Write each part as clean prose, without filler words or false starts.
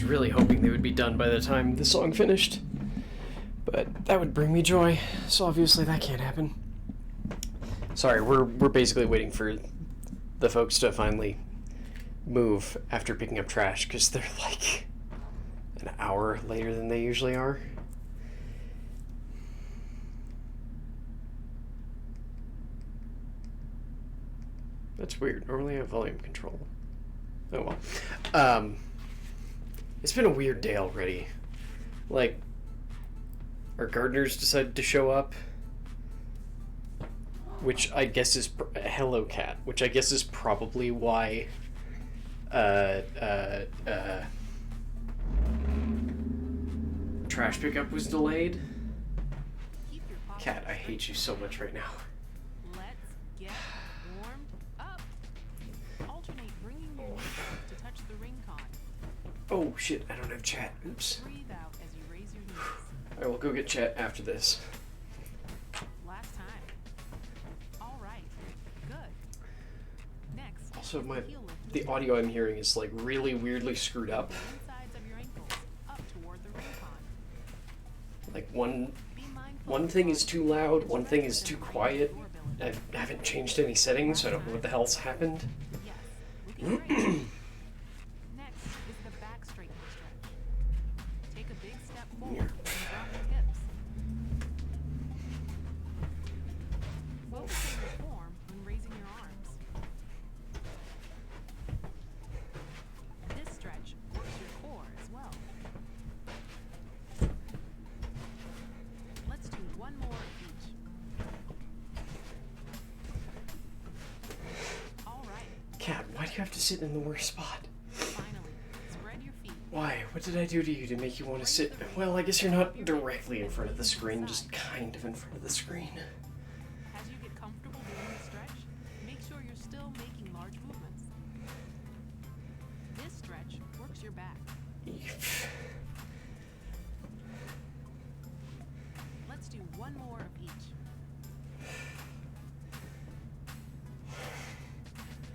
was really hoping they would be done by the time the song finished. But that would bring me joy, so obviously that can't happen. Sorry, we're basically waiting for the folks to finally move after picking up trash, because they're like an hour later than they usually are. That's weird. Normally I have volume control. Oh well. It's been a weird day already. Like, our gardeners decided to show up, which I guess is hello cat, which I guess is probably why trash pickup was delayed. Cat, I hate you so much right now. Let's get warmed up. Alternate bringing your knees up to touch the ring con. Oh shit, I don't have chat. Oops. Breathe out as you raise your knees. Alright, we'll go get chat after this. Last time. All right. Good. Next. Also, is the heel lift. the audio I'm hearing is like really weirdly screwed up. The insides of your ankles up toward the ring con. Like one Be mindful one of thing the is too loud, one thing is too quiet. I haven't changed any settings, so I don't know what the hell's happened. Yes. Looking great. Next is the back straightening stretch. Take a big step forward and drop your hips. Focus on your form when raising your arms. This stretch works your core as well. Let's do one more of each. All right. Cat, why do you have to sit in the worst spot? Finally, spread your feet. Why? What did I do to you to make you want to sit? Well, I guess you're not directly in front of the screen, just kind of in front of the screen. As you get comfortable doing the stretch, make sure you're still making large movements. This stretch works your back. Let's do one more of each.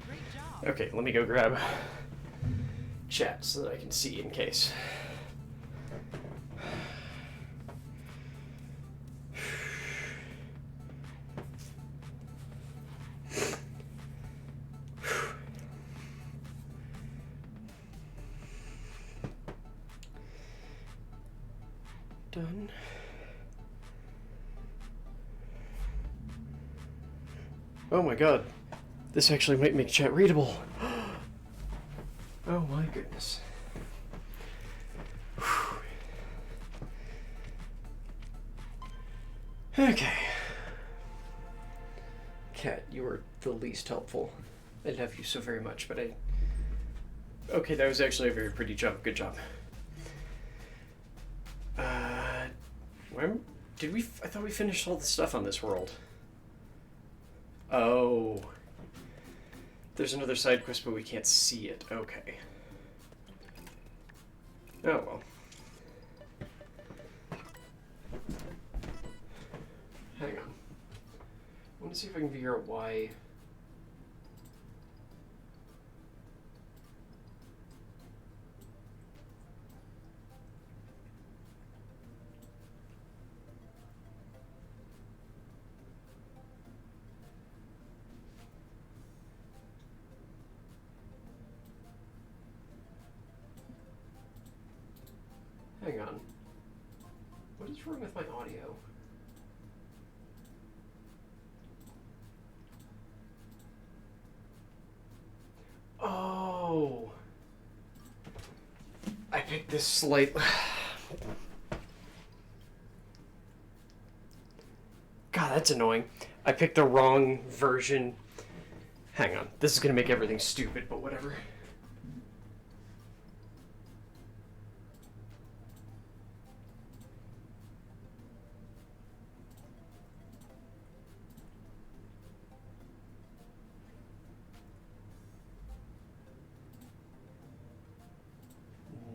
Great job. Okay, let me go grab chat so that I can see in case. Done. Oh my god. This actually might make chat readable. Oh my goodness. Okay. Cat, you are the least helpful. I love you so very much, but I... Okay, that was actually a very pretty jump. Good job. When did we... I thought we finished all the stuff on this world. Oh. There's another side quest, but we can't see it. Okay. Oh, well. Hang on. I want to see if I can figure out why... Hang on. What is wrong with my audio? Oh. I picked this slight... God, that's annoying. I picked the wrong version. Hang on. This is going to make everything stupid, but whatever.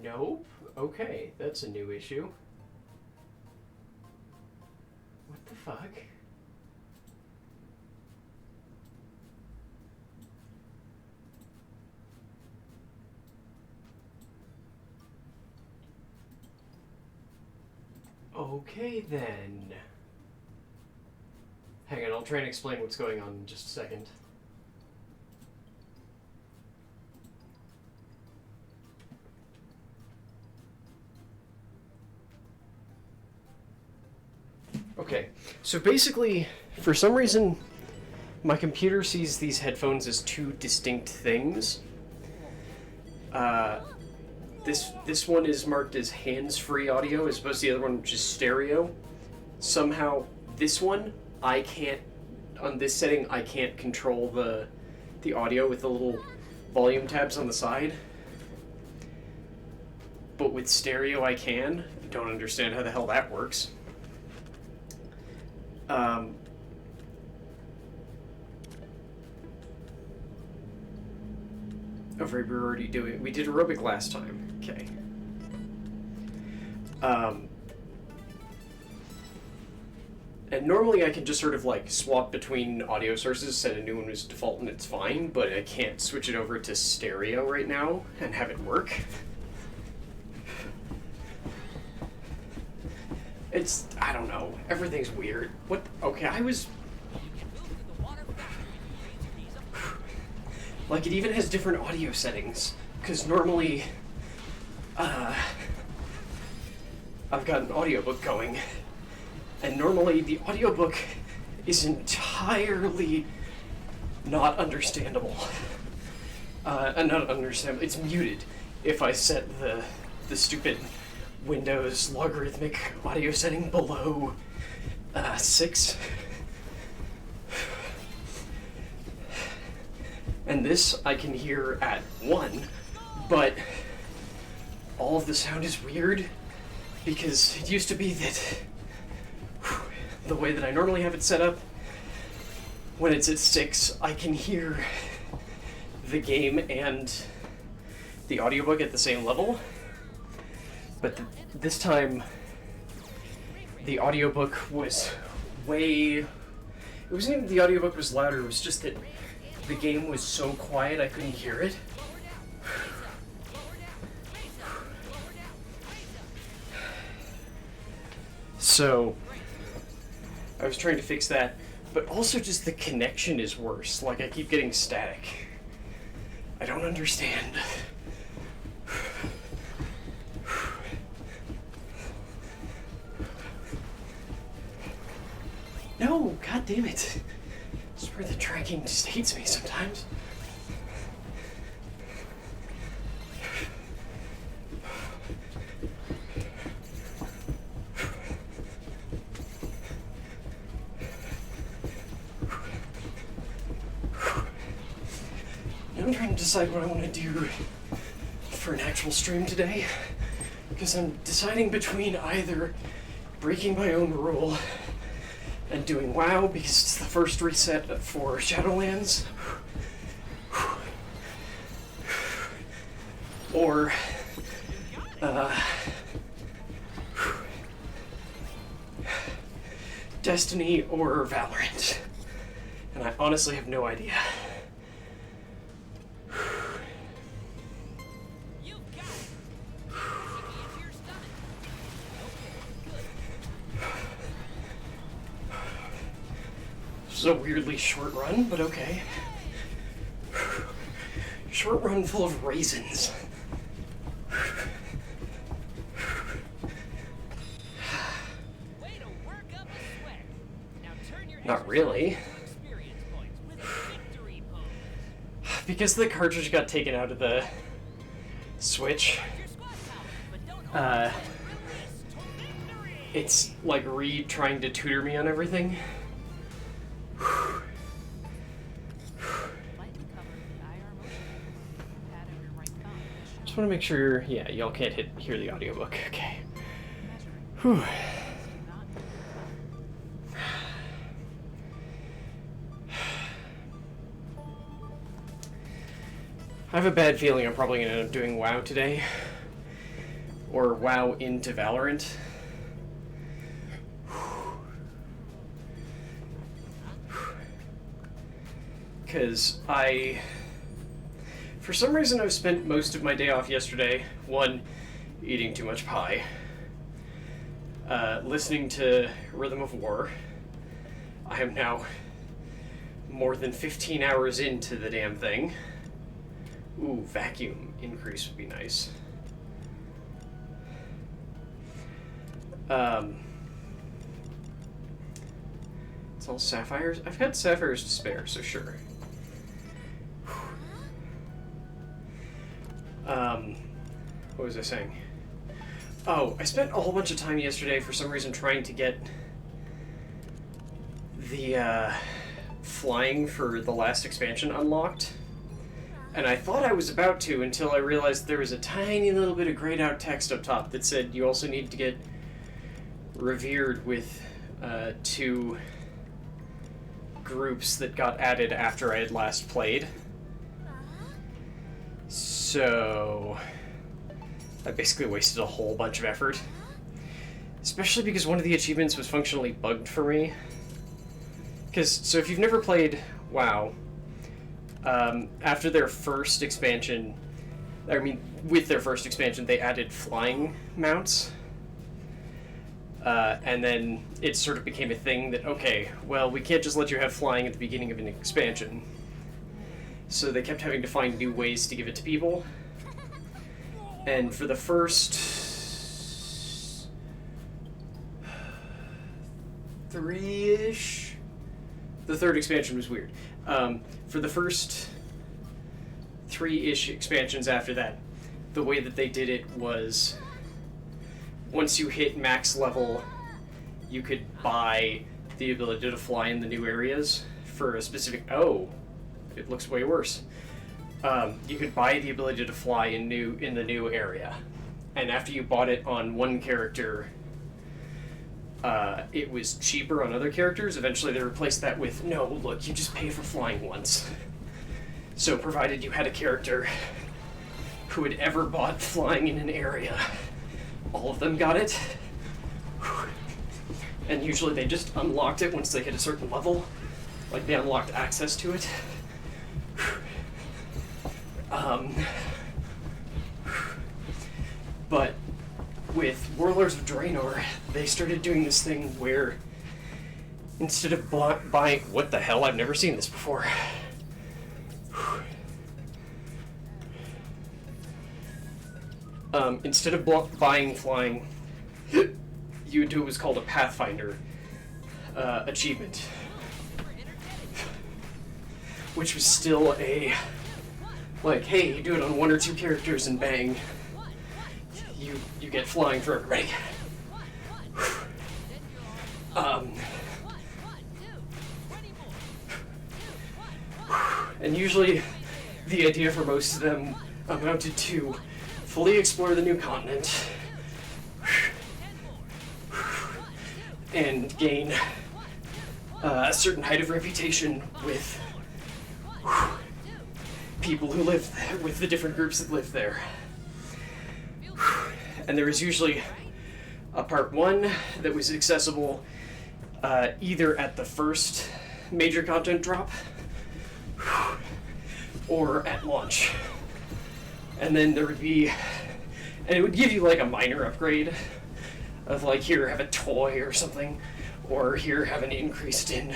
Nope. Okay, that's a new issue. What the fuck? Okay then. Hang on, I'll try and explain what's going on in just a second. Okay, so basically, for some reason, my computer sees these headphones as two distinct things. This one is marked as hands-free audio as opposed to the other one, which is stereo. Somehow, this one, I can't, on this setting, I can't control the audio with the little volume tabs on the side. But with stereo, I can. I don't understand how the hell that works. Oh, right, we're already doing. We did aerobic last time. Okay. And normally I can just sort of like swap between audio sources, set a new one as default, and it's fine. But I can't switch it over to stereo right now and have it work. It's, I don't know. Everything's weird. What? Okay, I was. Like, it even has different audio settings, because normally, I've got an audiobook going, and normally the audiobook is entirely not understandable. Not understandable, it's muted if I set the stupid Windows logarithmic audio setting below 6. And this I can hear at 1, but all of the sound is weird because it used to be that the way that I normally have it set up, when it's at 6, I can hear the game and the audiobook at the same level. But this time, the audiobook was way... It wasn't even the audiobook was louder, it was just that the game was so quiet I couldn't hear it. So, I was trying to fix that, but also just the connection is worse. Like, I keep getting static. I don't understand. No, god damn it. It's where the tracking just hates me sometimes. Now I'm trying to decide what I want to do for an actual stream today, because I'm deciding between either breaking my own rule and doing WoW because it's the first reset for Shadowlands, or Destiny or Valorant. And I honestly have no idea. This is a weirdly short run, but okay. Short run full of raisins. Not really. Because the cartridge got taken out of the Switch, it's like trying to tutor me on everything. Just want to make sure, yeah, y'all can't hear the audiobook. Okay. Whew. I have a bad feeling I'm probably going to end up doing WoW today. Or WoW into Valorant. Because for some reason I've spent most of my day off yesterday, 1, eating too much pie. listening to Rhythm of War. I am now more than 15 hours into the damn thing. Ooh, vacuum increase would be nice. It's all sapphires. I've got sapphires to spare, so sure. What was I saying? Oh, I spent a whole bunch of time yesterday for some reason trying to get the flying for the last expansion unlocked. And I thought I was about to until I realized there was a tiny little bit of grayed out text up top that said you also need to get revered with 2 groups that got added after I had last played. So I basically wasted a whole bunch of effort. Especially because one of the achievements was functionally bugged for me. So if you've never played WoW, after their first expansion, with their first expansion, they added flying mounts. And then it sort of became a thing that, okay, well, we can't just let you have flying at the beginning of an expansion. So they kept having to find new ways to give it to people. And for the first 3-ish, the third expansion was weird. For the first 3-ish expansions after that, the way that they did it was once you hit max level, you could buy the ability to fly in the new areas for a specific... Oh, it looks way worse. You could buy the ability to fly in the new area, and after you bought it on one character, it was cheaper on other characters. Eventually, they replaced that with no. Look, you just pay for flying once. So, provided you had a character who had ever bought flying in an area, all of them got it. And usually, they just unlocked it once they hit a certain level, like they unlocked access to it. But with Warlords of Draenor, they started doing this thing where instead of buying... What the hell? I've never seen this before. Instead of buying flying, you would do what was called a Pathfinder achievement. Which was still a... Like, hey, you do it on 1 or 2 characters and bang, you get flying for everybody. And usually, the idea for most of them amounted to fully explore the new continent and gain a certain height of reputation with people who live there, with the different groups that live there. And there was usually a part 1 that was accessible either at the first major content drop or at launch. And then there would be, and it would give you like a minor upgrade of like, here, have a toy or something, or here, have an increased in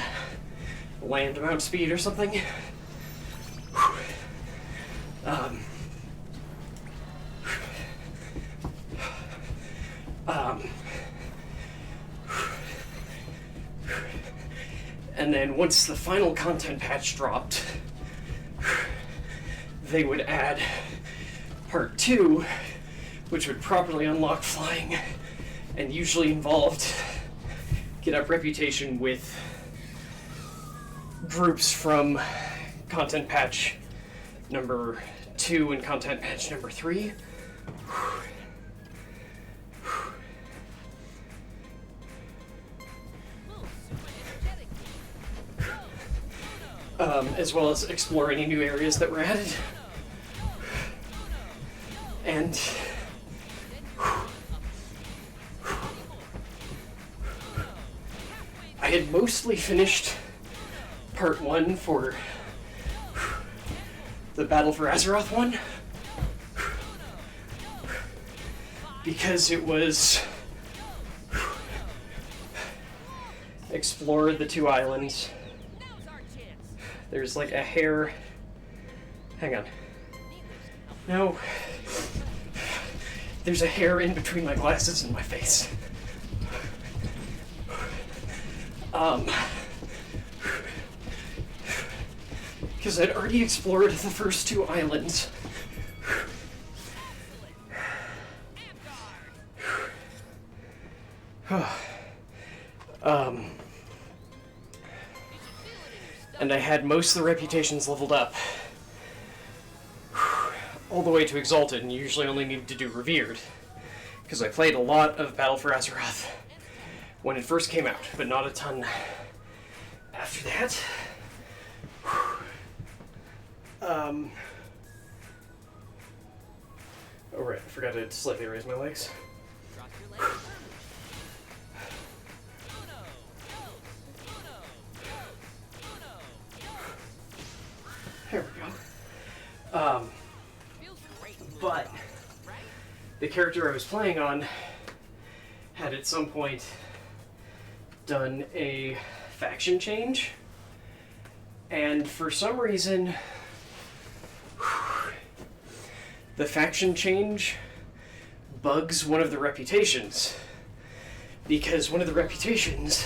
land mount speed or something. And then once the final content patch dropped, they would add part 2, which would properly unlock flying and usually involved get up reputation with groups from content patch number 2 and content patch number 3. As well as explore any new areas that were added. And I had mostly finished part 1 for the Battle for Azeroth one, because it was explore the 2 islands. There's like a hair. Hang on. No. There's a hair in between my glasses and my face. Because I'd already explored the first 2 islands. And I had most of the reputations leveled up. All the way to Exalted, and you usually only need to do Revered. Because I played a lot of Battle for Azeroth when it first came out, but not a ton after that. Oh right, I forgot to slightly raise my legs. There we go. But the character I was playing on had at some point done a faction change, and for some reason the faction change bugs one of the reputations, because one of the reputations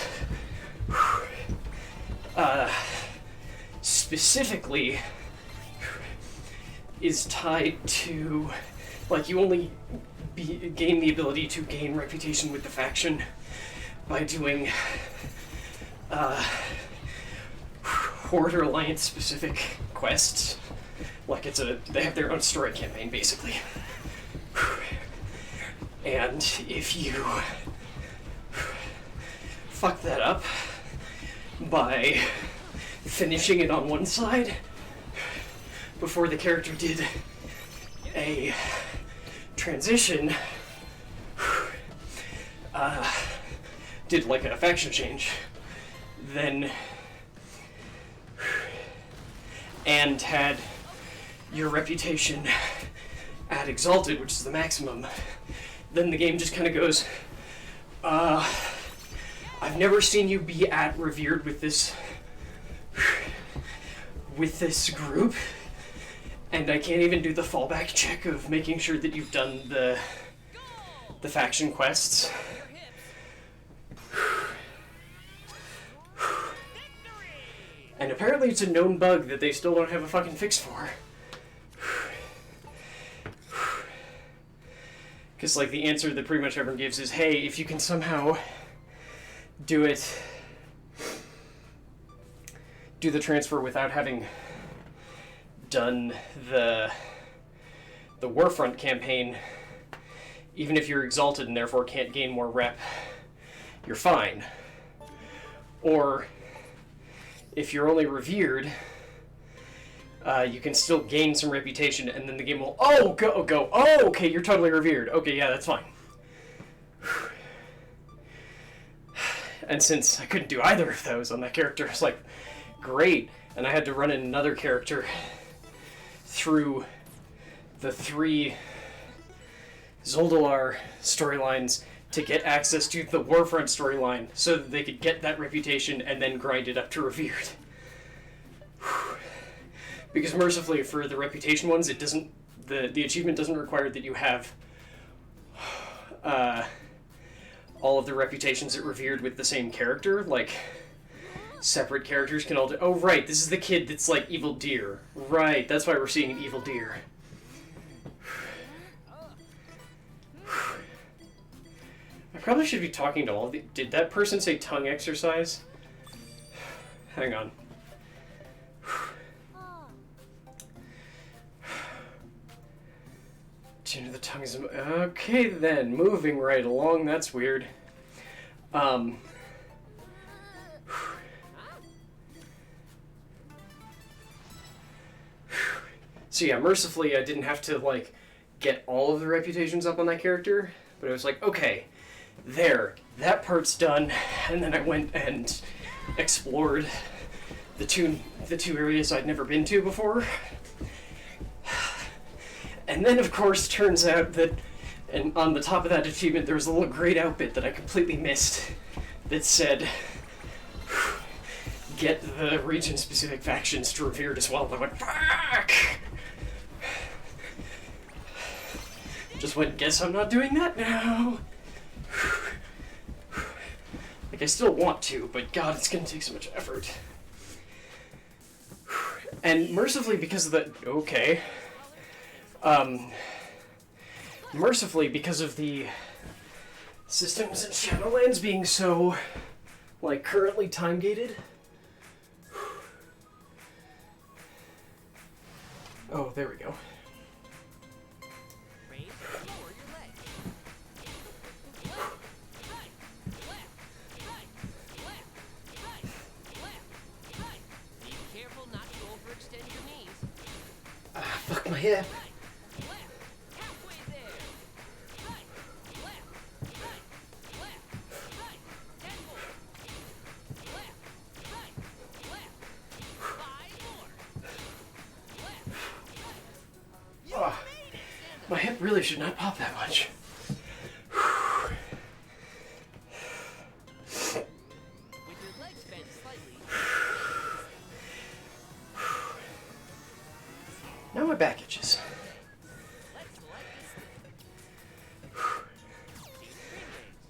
specifically is tied to, like, you only gain the ability to gain reputation with the faction by doing Horde or Alliance specific quests. Like, they have their own story campaign, basically. And if you fuck that up by finishing it on one side before the character did a transition, did like a faction change, then and had your reputation at Exalted, which is the maximum, then the game just kind of goes, I've never seen you be at Revered with this group, and I can't even do the fallback check of making sure that you've done the faction quests. And apparently it's a known bug that they still don't have a fucking fix for. Because, like, the answer that pretty much everyone gives is, hey, if you can somehow do the transfer without having done the Warfront campaign, even if you're Exalted and therefore can't gain more rep, you're fine. Or if you're only Revered, you can still gain some reputation, and then the game will, oh, okay, you're totally Revered. Okay, yeah, that's fine. And since I couldn't do either of those on that character, it's like, great. And I had to run another character through the 3 Zoldalar storylines to get access to the Warfront storyline so that they could get that reputation and then grind it up to Revered. Because mercifully for the reputation ones, it doesn't, the achievement doesn't require that you have all of the reputations at Revered with the same character. Like, separate characters can all do, oh right, this is the kid that's like Evil Deer. Right, that's why we're seeing an Evil Deer. I probably should be talking to all of the... Did that person say tongue exercise? Hang on. Tune of the tongue is... Okay then, moving right along, that's weird. So yeah, mercifully I didn't have to, like, get all of the reputations up on that character, but I was like, okay, there, that part's done, and then I went and explored the two areas I'd never been to before. And then, of course, turns out that, and on the top of that achievement, there was a little grayed out bit that I completely missed that said, get the region-specific factions to revered as well. And I went, fuck! Just went, guess I'm not doing that now. Like, I still want to, but God, it's gonna take so much effort. And mercifully, because of the... Okay. Mercifully, because of the systems and Shadowlands being so, like, currently time-gated. Oh, there we go. Raise and lower your legs. Left, right, left, right, left, right. Be careful not to overextend your knees. Ah, fuck my hip. Right, left, halfway there. Right, left, right, left, right. 10 more. Left, right, left. 5 more. Left. Oh, my hip really should not pop that much. With your legs bent slightly. Now my back itches. Let's let this thing. Do spring legs.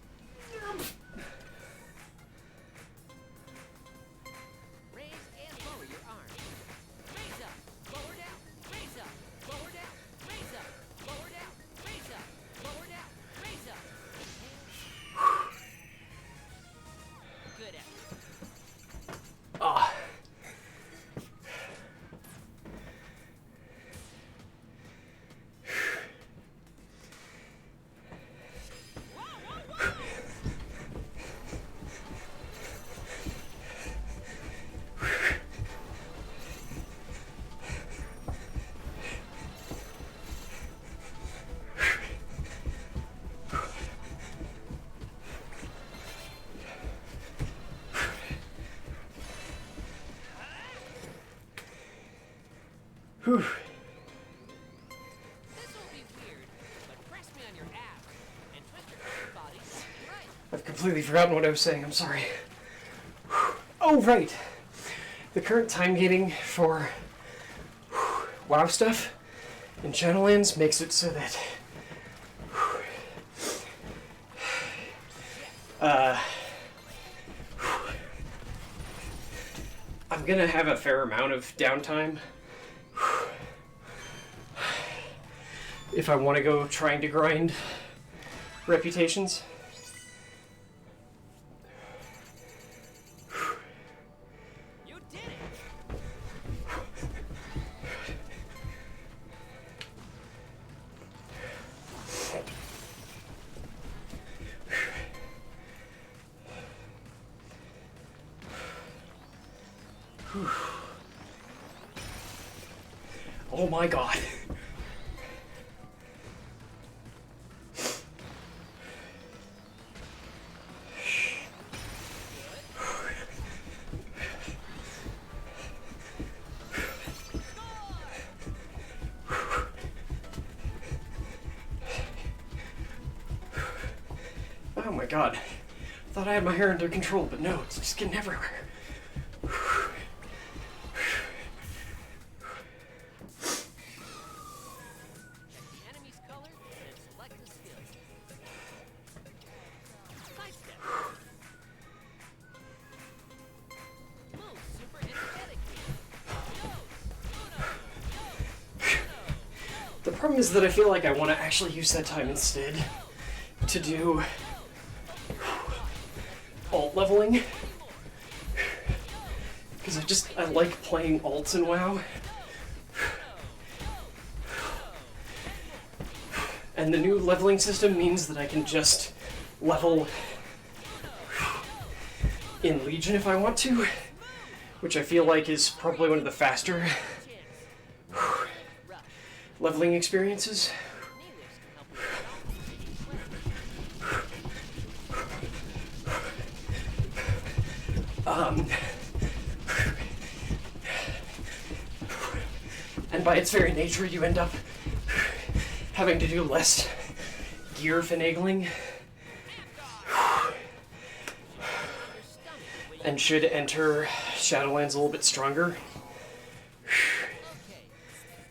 Raise and lower your arms. Raise up, lower down, raise up, lower down, raise up, lower down, raise up, lower down, raise up. Good effort. Ah. Whew. This will be weird, but press me on your abs and twist your upper body left and right. I've completely forgotten what I was saying. I'm sorry. Oh, right. The current time gating for WoW stuff in Shadowlands makes it so that I'm gonna have a fair amount of downtime if I want to go trying to grind reputations. You did it! Oh my god. Oh my god. Thought I had my hair under control, but no, it's just getting everywhere. Check the enemy's color and select the skill. Sidestep. Move super energetically. The problem is that I feel like I want to actually use that time instead to do alt leveling. Because I like playing alts in WoW. And the new leveling system means that I can just level in Legion if I want to, which I feel like is probably one of the faster leveling experiences. And by its very nature, you end up having to do less gear finagling. and should enter Shadowlands a little bit stronger. Okay,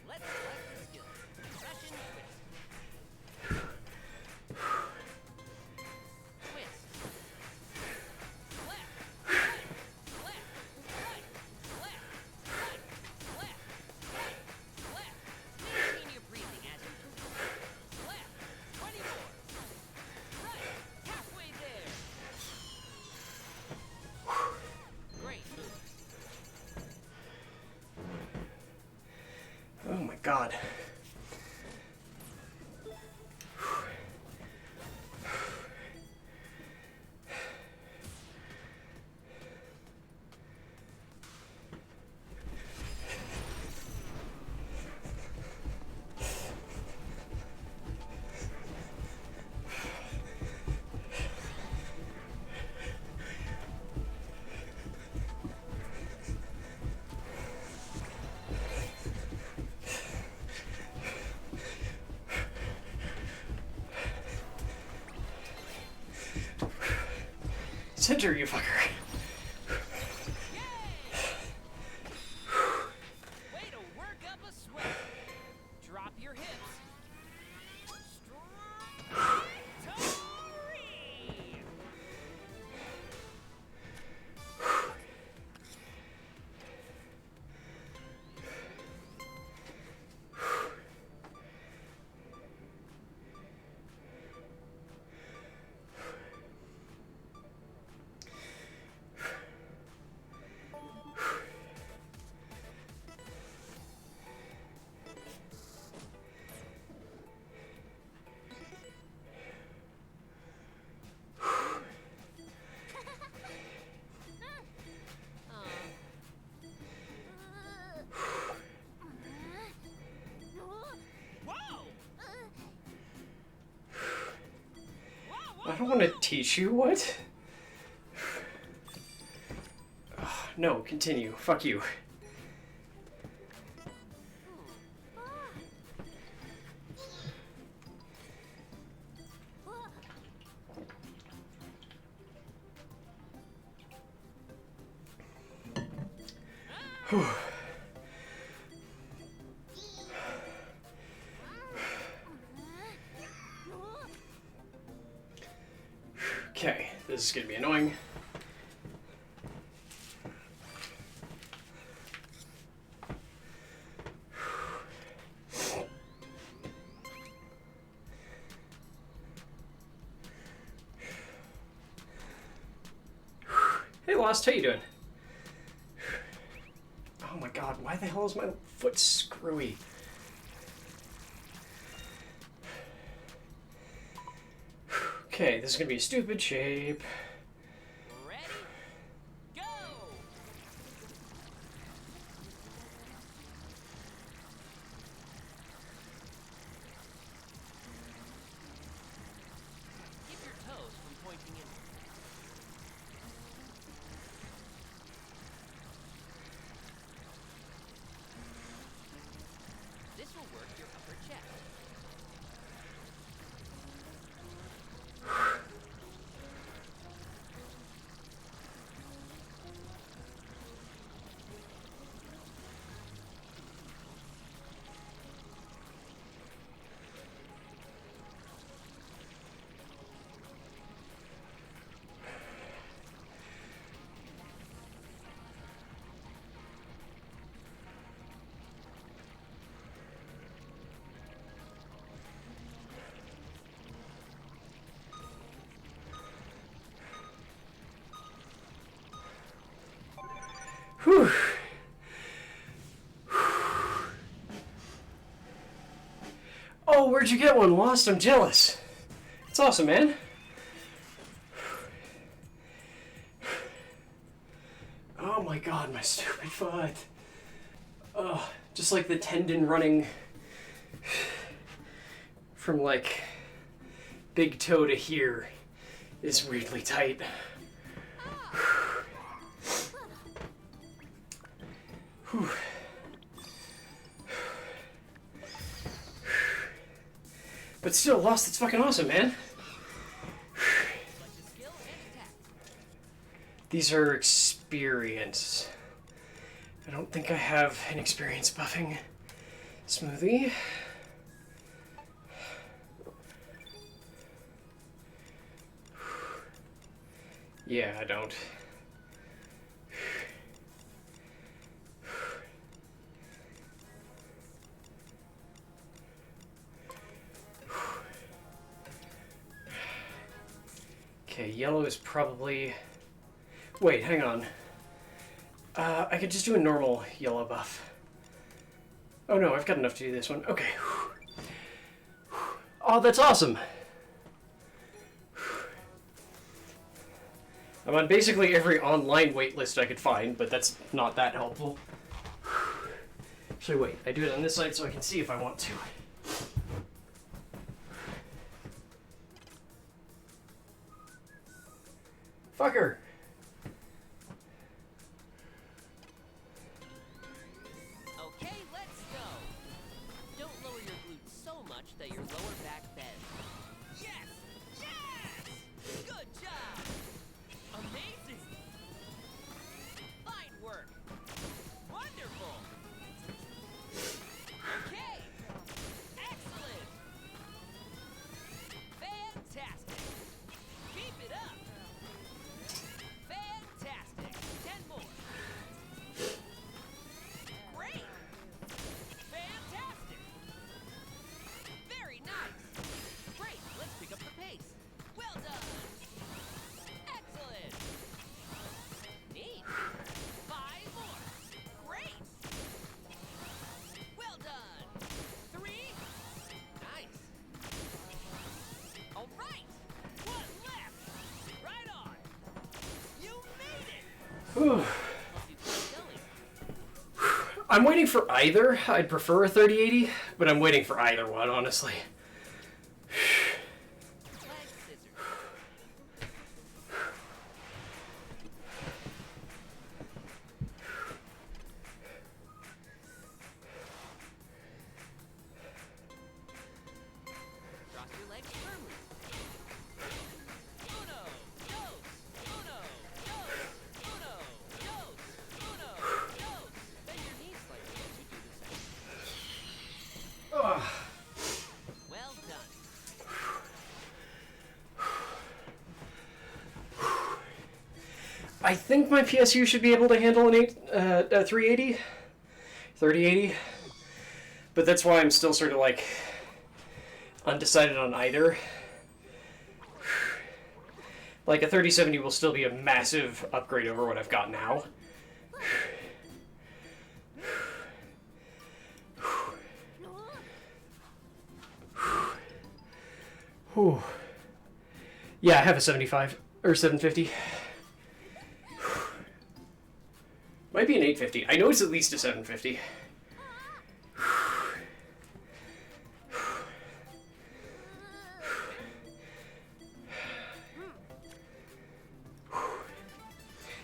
let's select the skills. Impression twist. Twist. Left, right, left, right, left, right, left, right, left. Maintain your breathing as you twist. Left, 20 more. Right, halfway there. Great move. Oh my god. Center, you fucker. Way to work up a sweat. Drop your hips. Strong. Tory. Whoa! I don't want to teach you what? Ugh, no, continue. Fuck you. Whew. Okay, this is gonna be annoying. Hey Lost, how you doing? Oh my god, why the hell is my foot screwy? Okay, this is gonna be a stupid shape. Ready? Go! Keep your toes from pointing in. This will work your upper chest. Whew. Oh, where'd you get one, Lost? I'm jealous. It's awesome, man. Oh my god, my stupid foot. Oh, just like the tendon running from like big toe to here is weirdly tight. Whew. But still, Lost, it's fucking awesome, man. These are experience. I don't think I have an experience buffing smoothie. Yeah, I don't. Okay, yellow is probably... Wait, hang on. I could just do a normal yellow buff. Oh no, I've got enough to do this one. Okay. Oh, that's awesome! I'm on basically every online waitlist I could find, but that's not that helpful. Actually, wait, I do it on this side so I can see if I want to. Fucker! Okay, let's go. Don't lower your glutes so much that your lower back bends. Yes! Yes! Good job! Amazing! Fine work! Wonderful! Okay! Excellent! Fantastic! Keep it up! Fantastic! 10 more! Great! Fantastic! Very nice! Great! Let's pick up the pace! Well done! Excellent! Neat! 5 more! Great! Well done! 3! Nice! All right! 1 left! Right on! You made it! Whew. Hope you keep going. I'm waiting for either. I'd prefer a 3080, but I'm waiting for either one, honestly. Flag scissors. Cross your legs firmly. Uno, dos, uno, dos, uno, dos, uno, dos. Bend your knees slightly as you do the same. Ugh. Well done. I think my PSU should be able to handle an 380, 3080, but that's why I'm still sort of like undecided on either. Like a 3070 will still be a massive upgrade over what I've got now. Whew. Yeah, I have a 75 or 750. Might be an 850. I know it's at least a 750.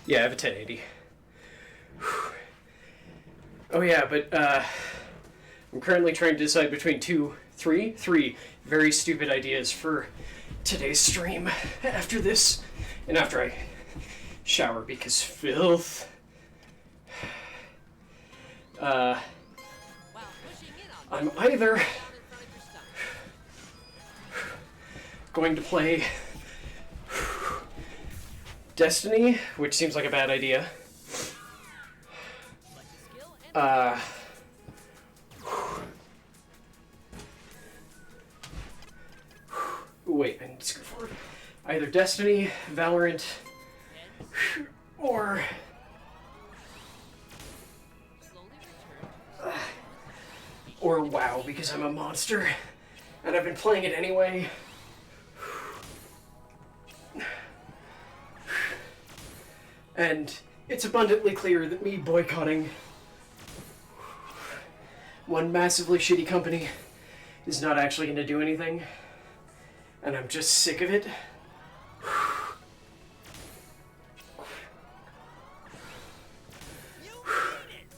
Yeah, I have a 1080. Oh yeah, but I'm currently trying to decide between three very stupid ideas for today's stream after this and after I shower because filth. While pushing in on I'm either down in front of your stomach. going to play Destiny, which seems like a bad idea. Select a skill and Wait, I need to go forward. Either Destiny, Valorant, or slowly return. or WoW because I'm a monster and I've been playing it anyway. And it's abundantly clear that me boycotting one massively shitty company is not actually going to do anything. And I'm just sick of it. You made it!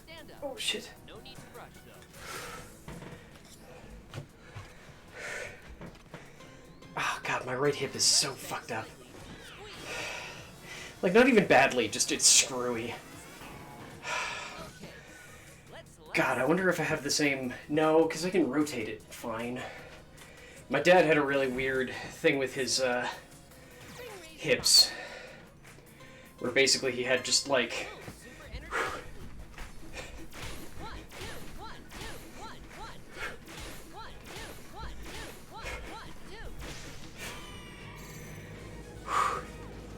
Stand up. Oh shit. No need to rush, though. Oh god, my right hip is so fucked up. Squeeze. Like, not even badly, just it's screwy. God, I wonder if I have the same... No, because I can rotate it fine. My dad had a really weird thing with his hips, where basically he had just, like...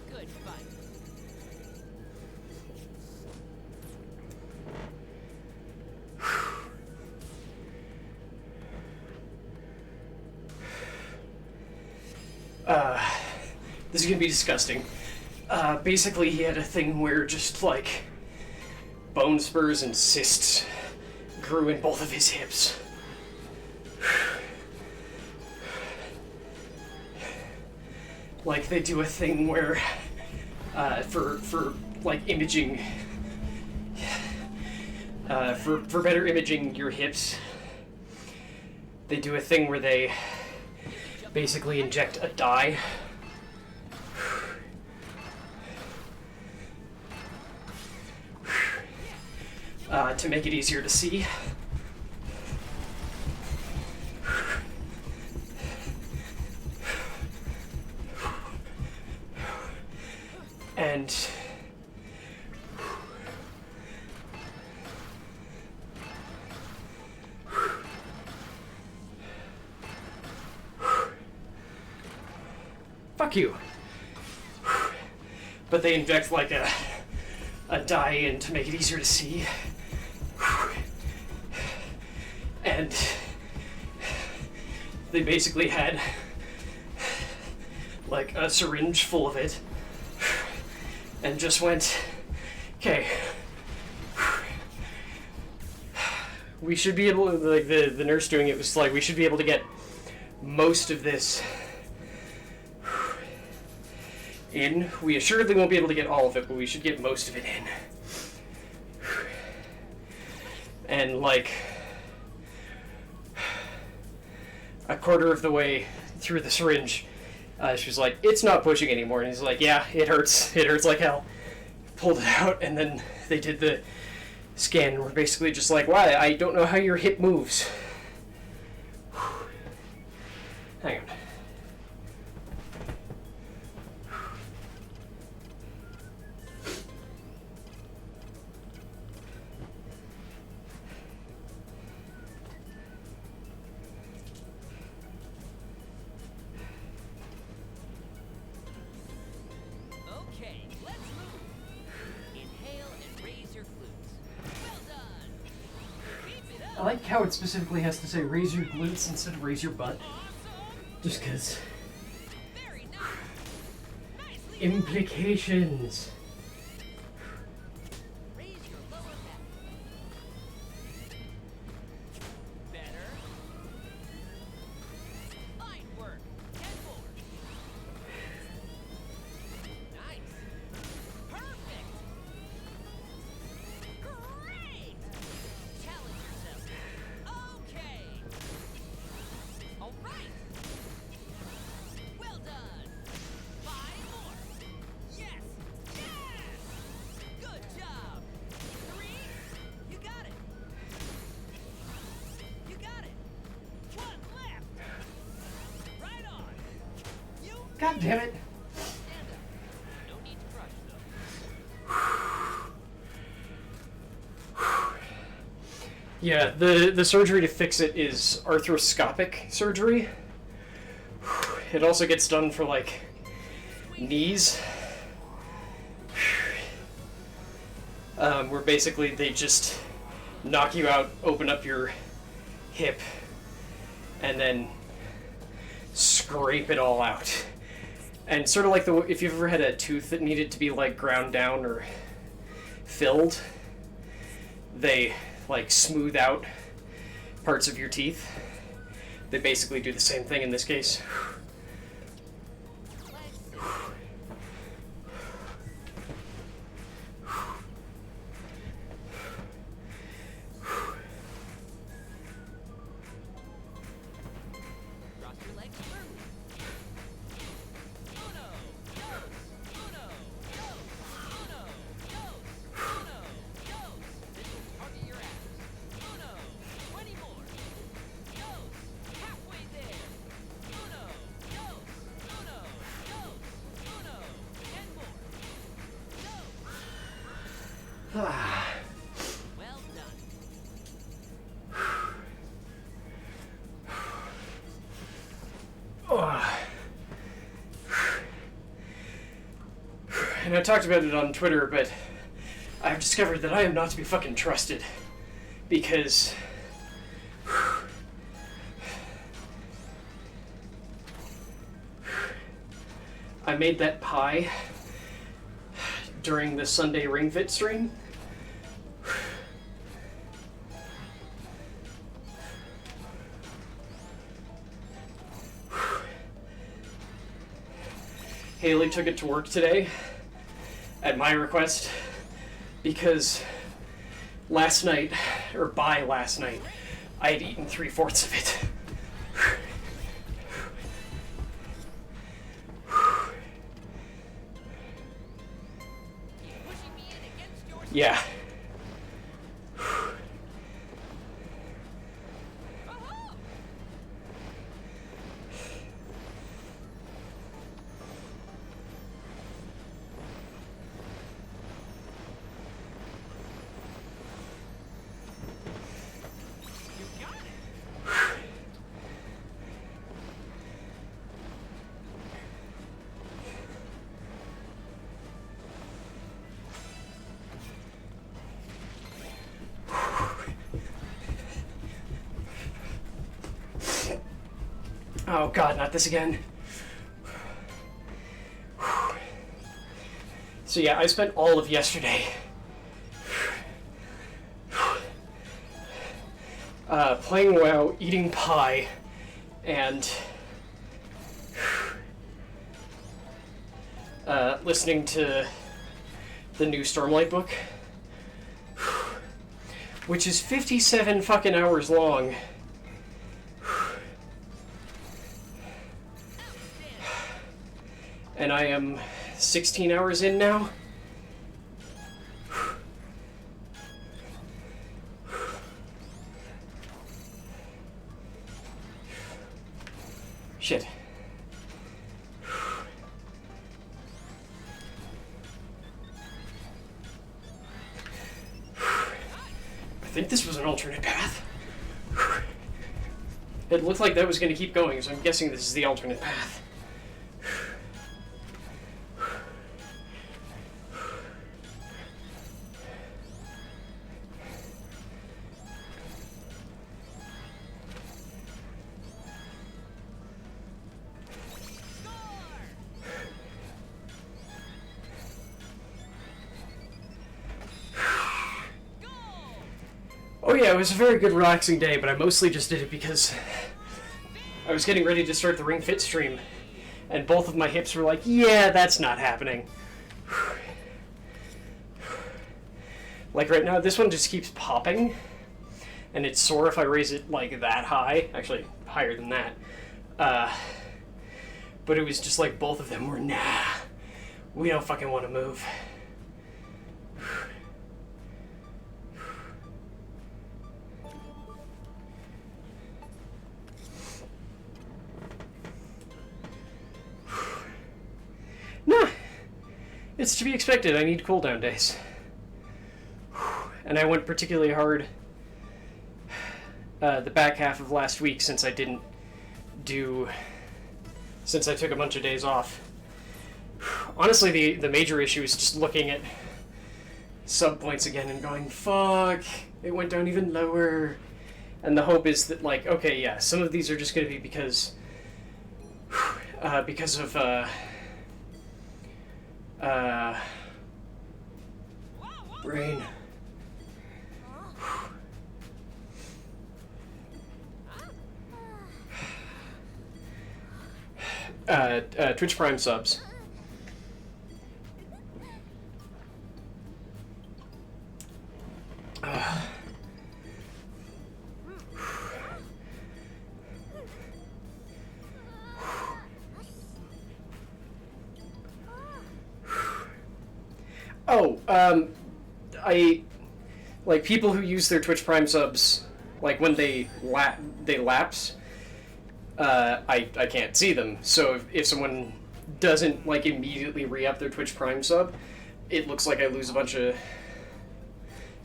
Good fun. This is gonna be disgusting. Basically he had a thing where just, like, bone spurs and cysts grew in both of his hips. Like, they do a thing where, for like, imaging, for better imaging your hips, they do a thing where they basically inject a dye to make it easier to see. And fuck you. But they inject like a dye in to make it easier to see. And they basically had like a syringe full of it and just went, okay, we should be able to, like, the nurse doing it was like, we should be able to get most of this in. We assuredly won't be able to get all of it, but we should get most of it in. And like a quarter of the way through the syringe, she was like, it's not pushing anymore. And he's like, yeah, it hurts. It hurts like hell. Pulled it out, and then they did the scan, and we're basically just like, why? I don't know how your hip moves. Hang on. Okay, let's move. Inhale and raise your glutes. Well done. Keep it I up. like how it specifically has to say raise your glutes instead of raise your butt. Awesome. Just because. Very nice. Nicely Implications. raise your lower back. Better. Fine work. 10 more. Nice. Perfect. Great. Challenge yourself. Okay. All right. Well done. 5 more. Yes. Yes. Good job. 3. You got it. You got it. 1 left. Right on. You God damn it. stand up. No need to rush though. Yeah, the surgery to fix it is arthroscopic surgery. It also gets done for, like, knees. Where basically they just knock you out, open up your hip, and then scrape it all out. And sort of like if you've ever had a tooth that needed to be, like, ground down or filled, they, like, smooth out parts of your teeth. They basically do the same thing in this case. Cross your legs firmly. Uno, dos, uno, dos. Well done. And I talked about it on Twitter, but I've discovered that I am not to be fucking trusted. Because I made that pie during the Sunday Ring Fit stream. Haley took it to work today at my request because last night, or by last night, I had eaten 3/4 of it. Pushing me in against your Yeah. Oh-ho! You got it. Oh god, not this again. So yeah, I spent all of yesterday playing WoW, eating pie, and listening to the new Stormlight book, which is 57 fucking hours long. And I am 16 hours in now. Shit. I think this was an alternate path. It looked like that was going to keep going, so I'm guessing this is the alternate path. Oh yeah, it was a very good relaxing day, but I mostly just did it because I was getting ready to start the Ring Fit stream, and both of my hips were like, yeah, that's not happening. Like right now, this one just keeps popping, and it's sore if I raise it like that high, actually higher than that. But it was just like both of them were, nah, we don't fucking want to move. Nah, it's to be expected. I need cooldown days. And I went particularly hard the back half of last week since I took a bunch of days off. Honestly, the major issue is just looking at sub points again and going, fuck, it went down even lower. And the hope is that, like, okay, yeah, some of these are just going to be because of brain. Twitch Prime subs. I like people who use their Twitch Prime subs, like when they lapse. I can't see them. So if someone doesn't like immediately re-up their Twitch Prime sub, it looks like I lose a bunch of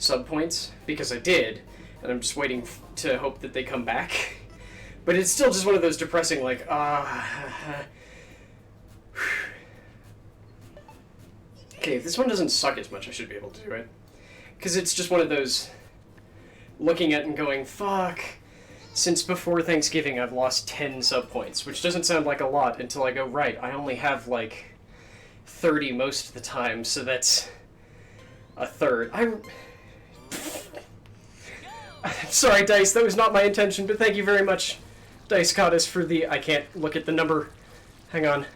sub points, because I did, and I'm just waiting to hope that they come back. But it's still just one of those depressing, like, okay, if this one doesn't suck as much, I should be able to do it. Because it's just one of those looking at and going, fuck, since before Thanksgiving I've lost 10 sub points, which doesn't sound like a lot until I go, right, I only have like 30 most of the time, so that's a third. I'm sorry, Dice, that was not my intention, but thank you very much, Dice Goddess, for the... I can't look at the number. Hang on.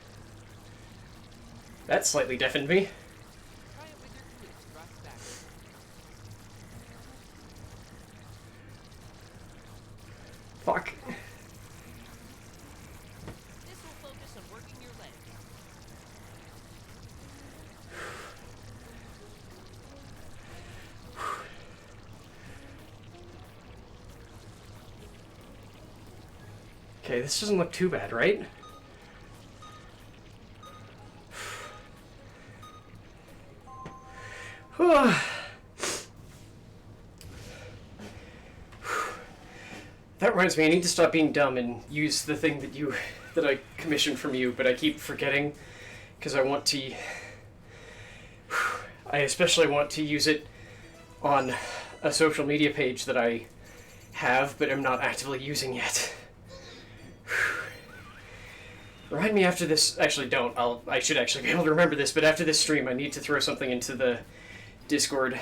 That slightly deafened me. Try it with your glutes thrust backwards. Fuck. This will focus on working your legs. Okay, this doesn't look too bad, right? That reminds me, I need to stop being dumb and use the thing that I commissioned from you, but I keep forgetting because I want to... I especially want to use it on a social media page that I have, but am not actively using yet. Remind me after this... Actually, don't. I should actually be able to remember this, but after this stream, I need to throw something into the Discord.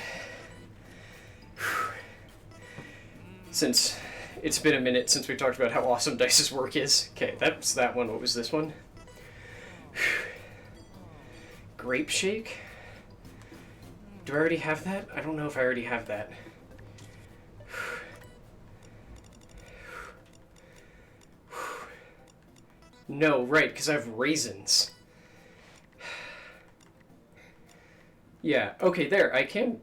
Since it's been a minute since we talked about how awesome Dice's work is. Okay, that's that one. What was this one? Grape Shake? Do I already have that? I don't know if I already have that. No, right, because I have raisins. Yeah, okay, there, I can...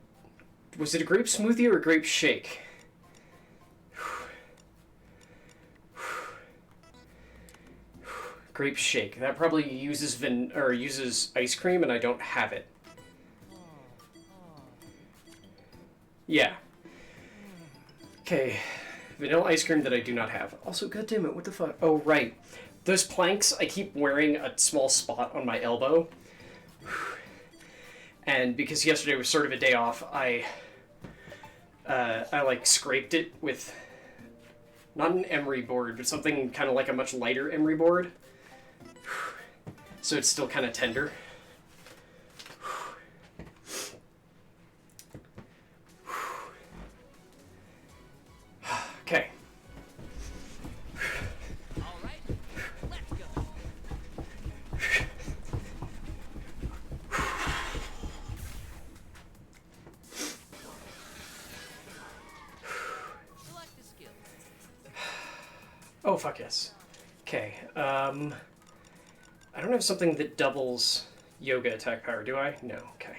Was it a grape smoothie or a grape shake? Grape shake. That probably uses uses ice cream, and I don't have it. Yeah. Okay. Vanilla ice cream that I do not have. Also, goddammit, what the fuck? Oh, right. Those planks, I keep wearing a small spot on my elbow. And because yesterday was sort of a day off, I like scraped it with not an emery board, but something kind of like a much lighter emery board. So it's still kind of tender. Okay. All right, let's go. Select the skill. Oh, fuck yes. Okay, I don't have something that doubles yoga attack power, do I? No, okay.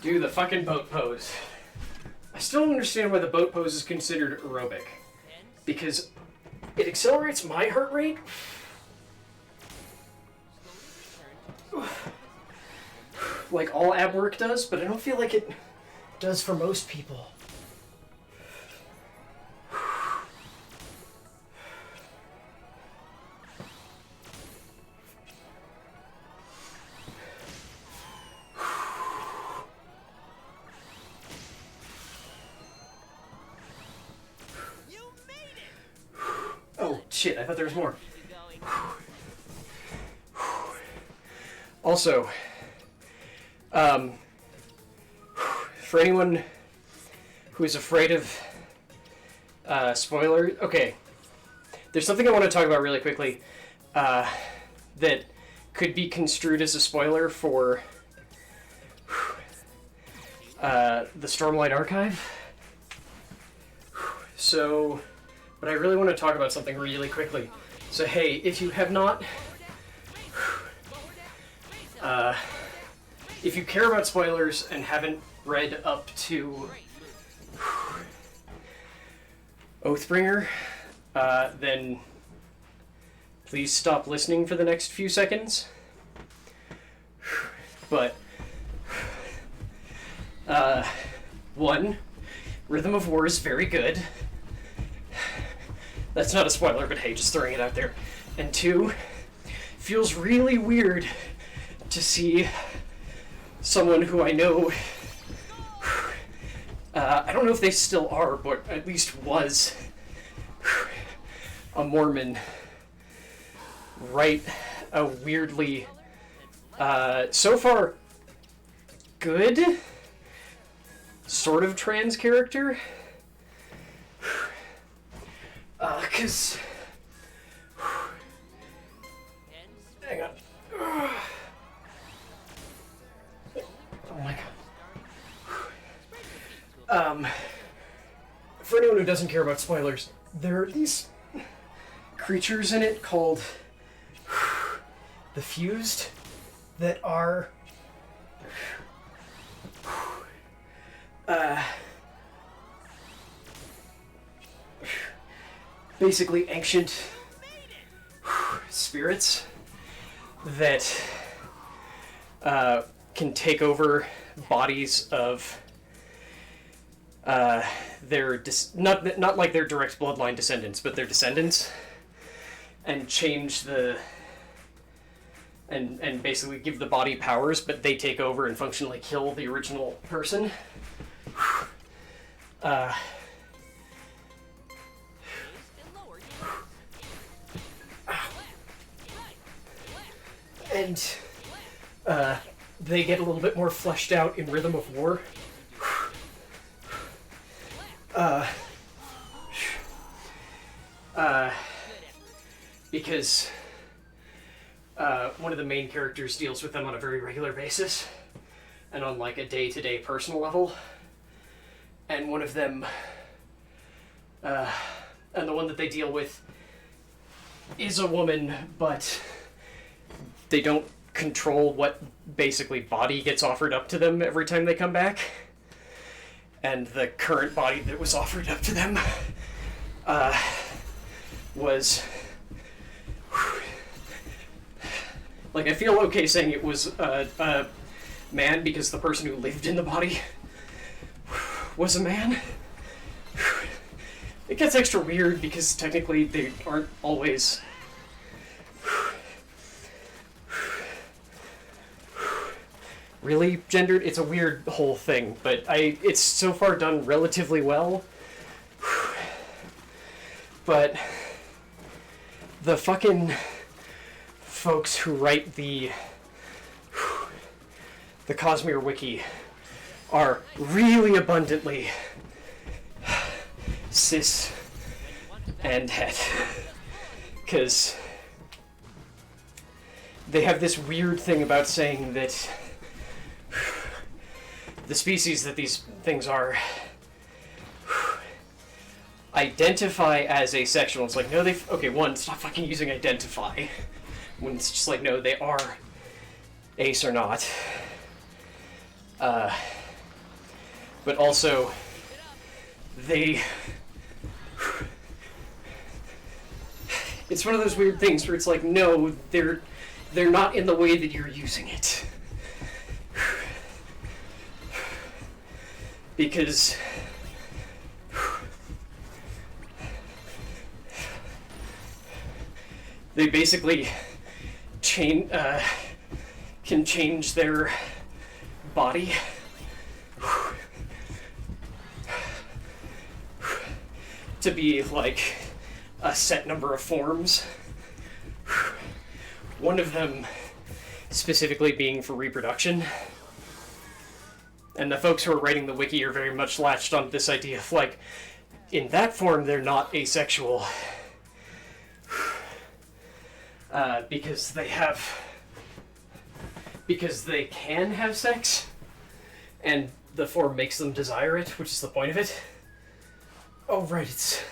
Do the fucking boat pose. I still don't understand why the boat pose is considered aerobic. Because it accelerates my heart rate? Like all ab work does, but I don't feel like it does for most people. Oh, shit, I thought there was more. Also, for anyone who is afraid of spoilers, okay, there's something I want to talk about really quickly that could be construed as a spoiler for the Stormlight Archive. So, but I really want to talk about something really quickly. So hey, if you have not... if you care about spoilers and haven't read up to Oathbringer, then please stop listening for the next few seconds. but one, Rhythm of War is very good. That's not a spoiler, but hey, just throwing it out there. And two, feels really weird to see someone who I know, I don't know if they still are, but at least was a Mormon, write a weirdly, so far, good, sort of trans character. Cause, hang on. Oh my god. For anyone who doesn't care about spoilers, there are these creatures in it called the Fused that are basically ancient spirits that can take over bodies of their not like their direct bloodline descendants, but their descendants, and change the and basically give the body powers, but they take over and functionally kill the original person. And they get a little bit more fleshed out in Rhythm of War. Because one of the main characters deals with them on a very regular basis and on like a day-to-day personal level. And one of them, and the one that they deal with is a woman, but they don't control what basically body gets offered up to them every time they come back. And the current body that was offered up to them was... like, I feel okay saying it was a man because the person who lived in the body was a man. It gets extra weird because technically they aren't always... really gendered. It's a weird whole thing, but it's so far done relatively well. But the fucking folks who write the Cosmere Wiki are really abundantly cis and het, because they have this weird thing about saying that the species that these things are identify as asexual. It's like, no, okay, one, stop fucking using identify. When it's just like, no, they are ace or not. But also, it's one of those weird things where it's like, no, they're not in the way that you're using it. Because they basically can change their body to be like a set number of forms. One of them specifically being for reproduction. And the folks who are writing the wiki are very much latched on this idea of like, in that form they're not asexual. Because they can have sex, and the form makes them desire it, which is the point of it. Oh, right,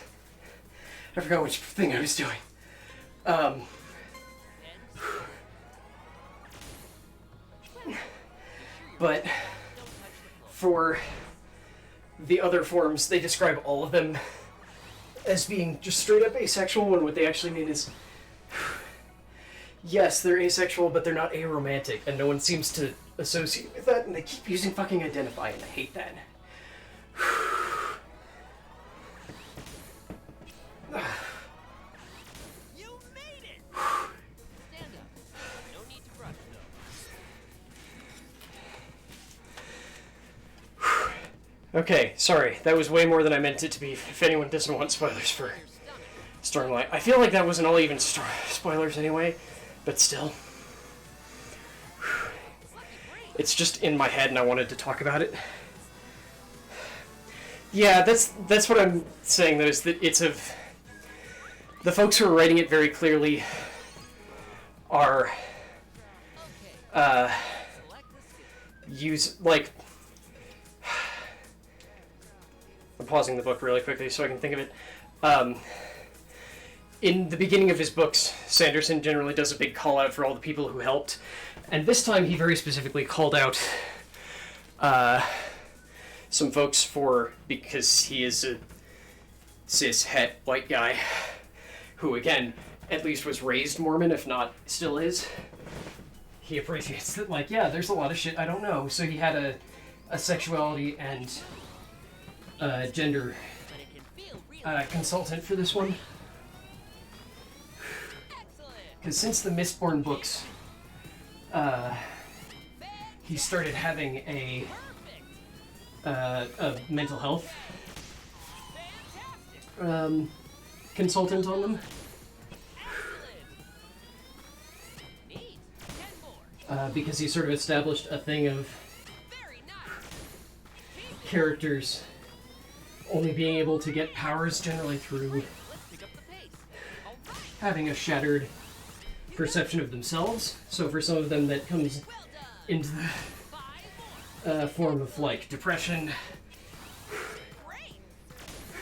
I forgot which thing I was doing. But for the other forms, they describe all of them as being just straight up asexual, when what they actually mean is yes, they're asexual, but they're not aromantic, and no one seems to associate with that, and they keep using fucking identify, and I hate that. You made it! Stand up. No need to rush, though. Okay, sorry, that was way more than I meant it to be, if anyone doesn't want spoilers for Your stomach. Stormlight. I feel like that wasn't all even spoilers anyway, but still. It's just in my head and I wanted to talk about it. Yeah, that's what I'm saying, though, is that it's of... The folks who are writing it very clearly are... Select the city. use, like... I'm pausing the book really quickly so I can think of it. In the beginning of his books, Sanderson generally does a big call out for all the people who helped, and this time he very specifically called out some folks because he is a cis-het white guy who, again, at least was raised Mormon, if not still is. He appreciates that, like, yeah, there's a lot of shit I don't know, so he had a sexuality and gender But it can feel really consultant for this one. excellent. Because since the Mistborn books, he started having a mental health Fantastic. consultant on them, Excellent. Neat. 10 more. because he sort of established a thing of Very nice. characters only being able to get powers generally through Let's pick up the pace. All right. having a shattered perception of themselves. So for some of them that comes Well done. into the 5 more. form of like depression, Great. 3.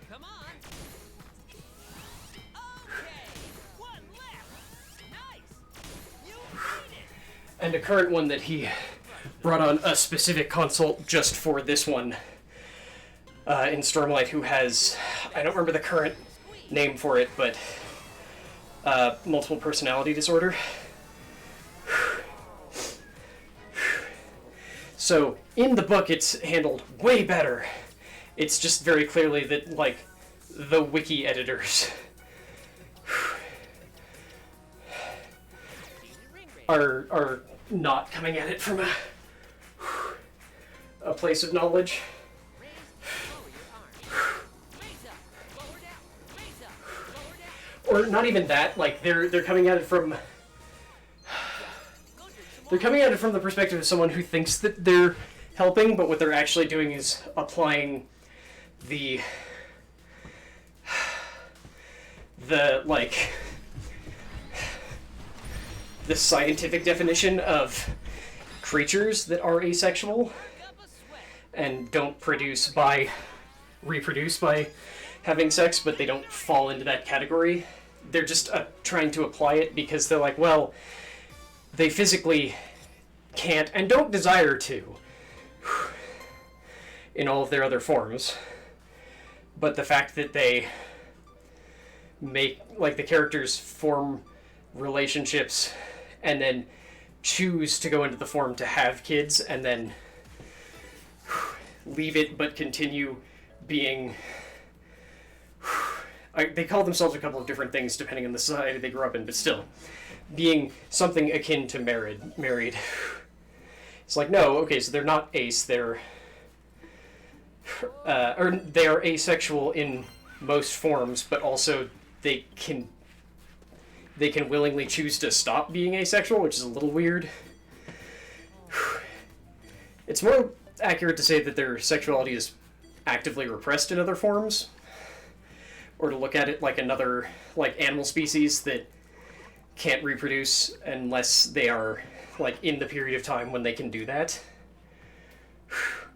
Come on. Okay. 1 left. Nice. You made it. and a current one that he brought on a specific consult just for this one in Stormlight, who has, I don't remember the current name for it, but multiple personality disorder. So in the book it's handled way better. It's just very clearly that, like, the wiki editors are not coming at it from a place of knowledge. Raise, lower your arms. Raise up, lower down. Raise up, lower down. Or not even that, like they're coming at it from Go drink some they're coming at it from the perspective of someone who thinks that they're helping, but what they're actually doing is applying the like the scientific definition of creatures that are asexual Up a sweat. and don't reproduce by having sex, but they don't fall into that category. They're just trying to apply it because they're like, well, they physically can't and don't desire to in all of their other forms. But the fact that they make, like, the characters form relationships and then choose to go into the form to have kids and then leave it but continue being... they call themselves a couple of different things depending on the society they grew up in, but still, being something akin to married. It's like, no, okay, so they're not ace, they're... or they are asexual in most forms, but also they can willingly choose to stop being asexual, which is a little weird. It's more accurate to say that their sexuality is actively repressed in other forms, or to look at it like another, like, animal species that can't reproduce unless they are, like, in the period of time when they can do that.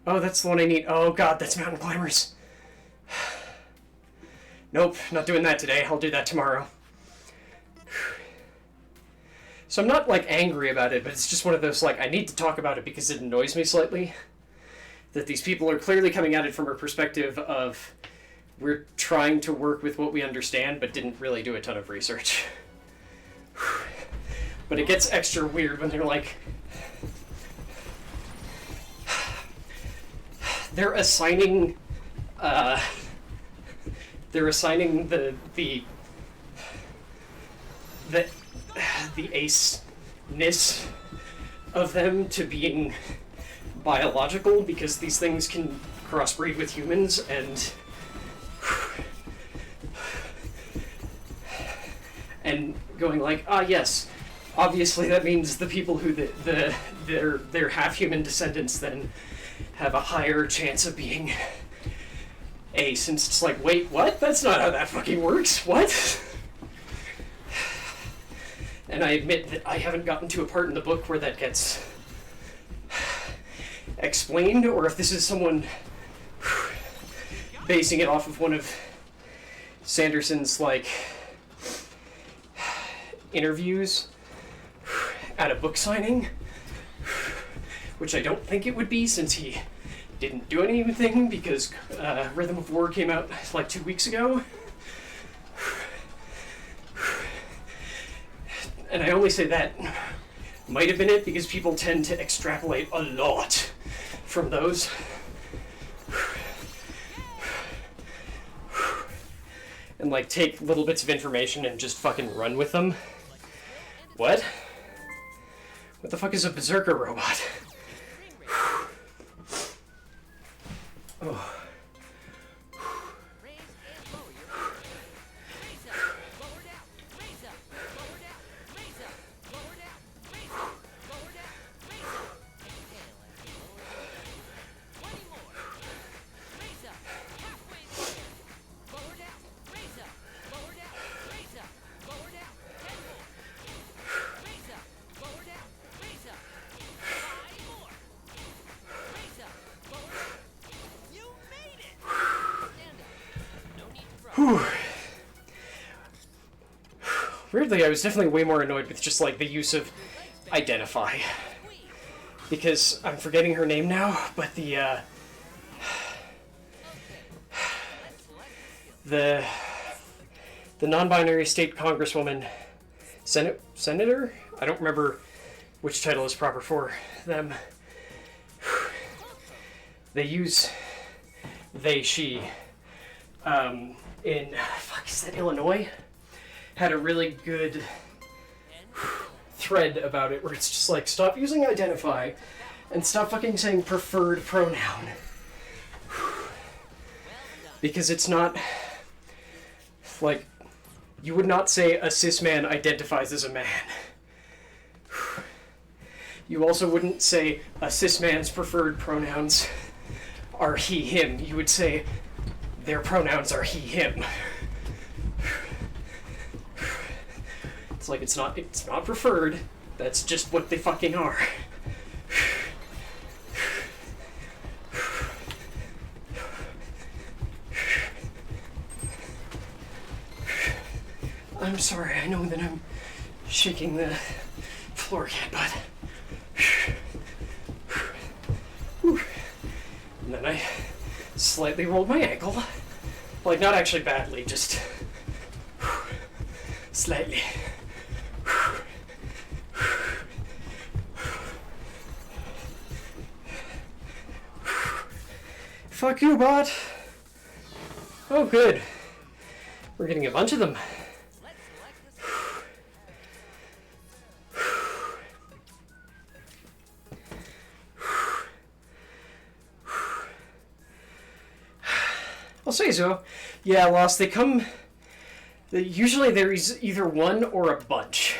Oh, that's the one I need. Oh god, that's mountain climbers. Nope, not doing that today. I'll do that tomorrow. So I'm not, like, angry about it, but it's just one of those, like, I need to talk about it because it annoys me slightly. That these people are clearly coming at it from a perspective of, we're trying to work with what we understand, but didn't really do a ton of research. But it gets extra weird when they're like, they're assigning the ace-ness of them to being biological, because these things can crossbreed with humans, and going like, ah yes, obviously that means the people who their half-human descendants then have a higher chance of being ace, and it's like, wait, what? That's not how that fucking works. What? And I admit that I haven't gotten to a part in the book where that gets explained, or if this is someone basing it off of one of Sanderson's, like, interviews at a book signing, which I don't think it would be, since he didn't do anything, because Rhythm of War came out like 2 weeks ago. And I only say that might have been it because people tend to extrapolate a lot from those. And like take little bits of information and just fucking run with them. What? What the fuck is a berserker robot? Oh. Raise and lower your raise up, lower down, raise up, lower down, raise up, lower down, raise up, lower down, raise up. Exhale as you lower down. 20 more. Raise up, halfway there. Lower down, raise up, lower down, raise up, lower down. 10 more. Raise up, lower down, raise up. 5 more. Raise up, lower down. You made it! Stand up. No need to run. Weirdly, I was definitely way more annoyed with just like the use of identify, because I'm forgetting her name now, but the non-binary state congresswoman, senator? I don't remember which title is proper for them. They use they, she, in, fuck, is that Illinois? Had a really good thread about it where it's just like, stop using identify and stop fucking saying preferred pronoun. Because it's not, like, you would not say a cis man identifies as a man. You also wouldn't say a cis man's preferred pronouns are he, him. You would say their pronouns are he, him. It's like it's not preferred. That's just what they fucking are. I'm sorry, I know that I'm shaking the floor again, but... And then I slightly rolled my ankle. Like, not actually badly, just... slightly. Fuck you, bot! Oh, good. We're getting a bunch of them. I'll say so. Yeah, Lost, they come... Usually there is either one or a bunch.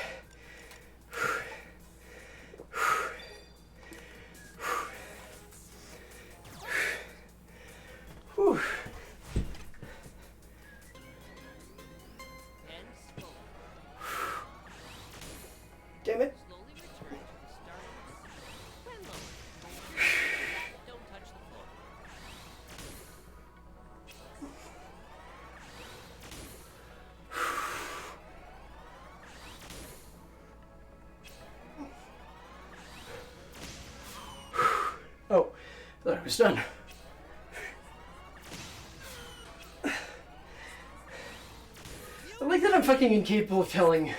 Whew. Damn it. Slowly return to the starting when lower. Don't touch the floor. Oh, I thought I was done. I like that I'm fucking incapable of telling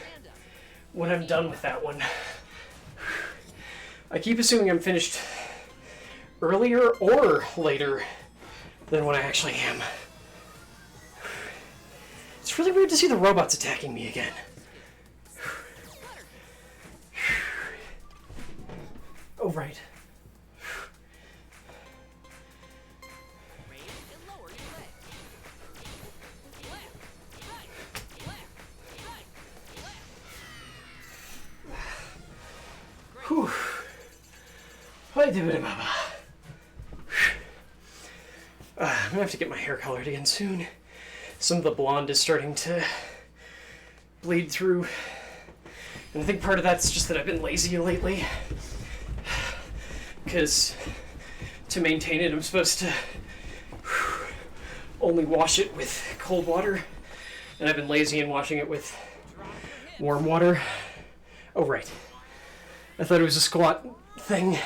when I'm done with that one. I keep assuming I'm finished earlier or later than when I actually am. It's really weird to see the robots attacking me again. Oh, right. Raise and lower your leg. Left, right, left, right, left. Whew. Hi, Dibbidi-Baba. I'm gonna have to get my hair colored again soon. Some of the blonde is starting to bleed through. And I think part of that's just that I've been lazy lately. Because to maintain it, I'm supposed to only wash it with cold water. And I've been lazy in washing it with warm water. Oh, right. I thought it was a squat thing.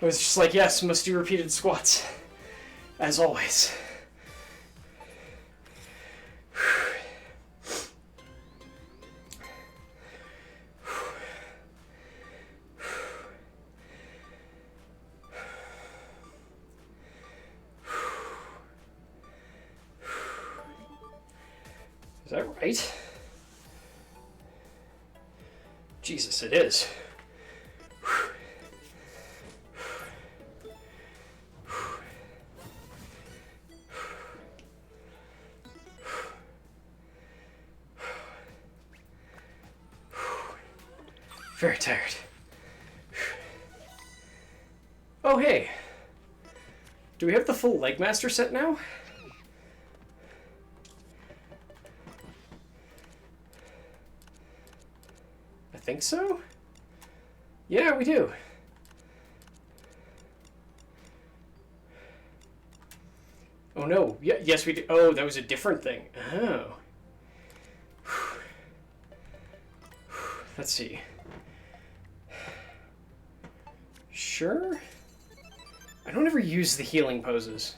I was just like, yes, must do repeated squats. As always. Is that right? Jesus, it is. Very tired. Oh, hey. Do we have the full Legmaster set now? I think so? Yeah, we do. Oh no, yes we do. Oh, that was a different thing. Oh. Let's see. Sure? I don't ever use the healing poses.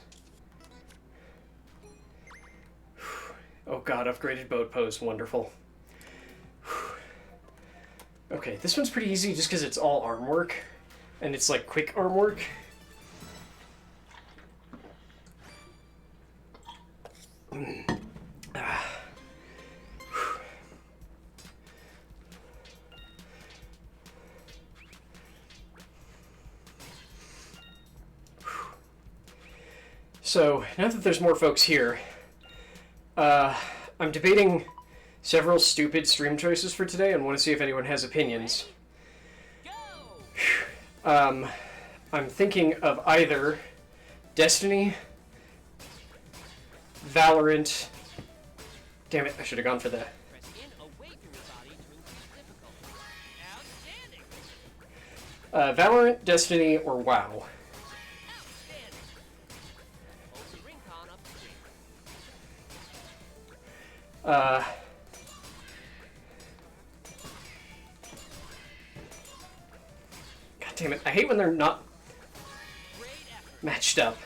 Oh god, upgraded boat pose, wonderful. Okay, this one's pretty easy just because it's all arm work. And it's like quick arm work. So, now that there's more folks here, I'm debating several stupid stream choices for today and want to see if anyone has opinions. I'm thinking of either Destiny, Valorant. Damn it, I should have gone for that. Press in away from your body to increase difficulty. Outstanding. Valorant, Destiny, or WoW. Outstanding. Hold the ring con up to God damn it, I hate when they're not great effort. matched up.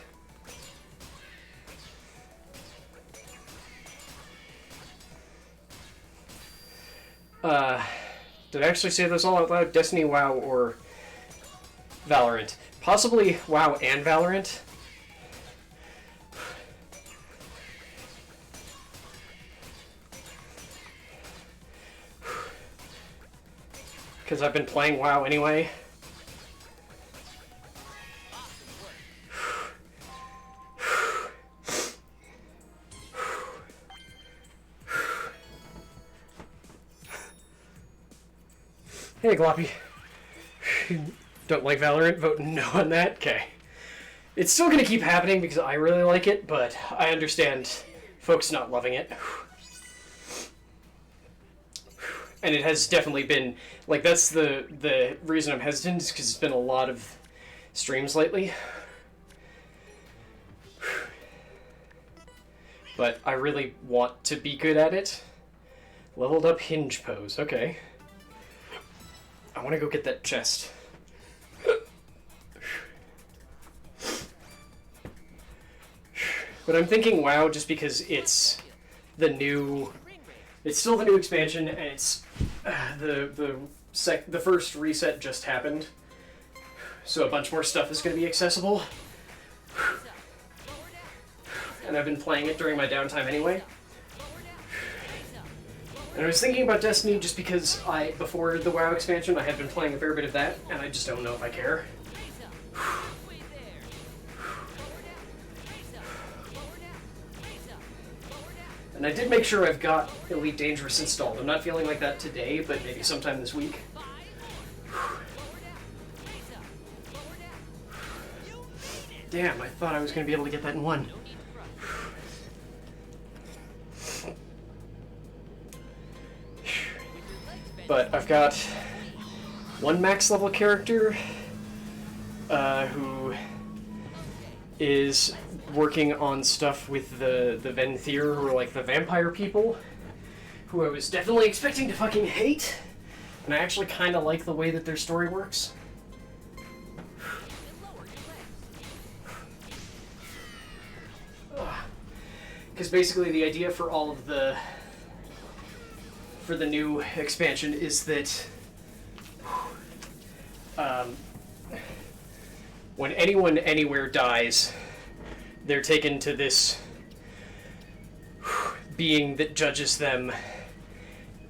Did I actually say those all out loud? Destiny, WoW, or Valorant? Possibly WoW and Valorant. Because I've been playing WoW anyway. Hey, Gloppy. Don't like Valorant? Vote no on that? Okay. It's still gonna keep happening because I really like it, but I understand folks not loving it. And it has definitely been, like, that's the reason I'm hesitant, is because it's been a lot of streams lately. But I really want to be good at it. Leveled up hinge pose, okay. I want to go get that chest. But I'm thinking WoW just because it's the new... It's still the new expansion, and it's the first reset just happened, so a bunch more stuff is going to be accessible. And I've been playing it during my downtime anyway. And I was thinking about Destiny just because before the WoW expansion, I had been playing a fair bit of that, and I just don't know if I care. And I did make sure I've got Elite Dangerous installed. I'm not feeling like that today, but maybe sometime this week. Damn, I thought I was going to be able to get that in one. But I've got one max level character who is working on stuff with the Venthyr, who are like the vampire people, who I was definitely expecting to fucking hate, and I actually kind of like the way that their story works. Because basically the idea for all of the new expansion is that when anyone anywhere dies, they're taken to this being that judges them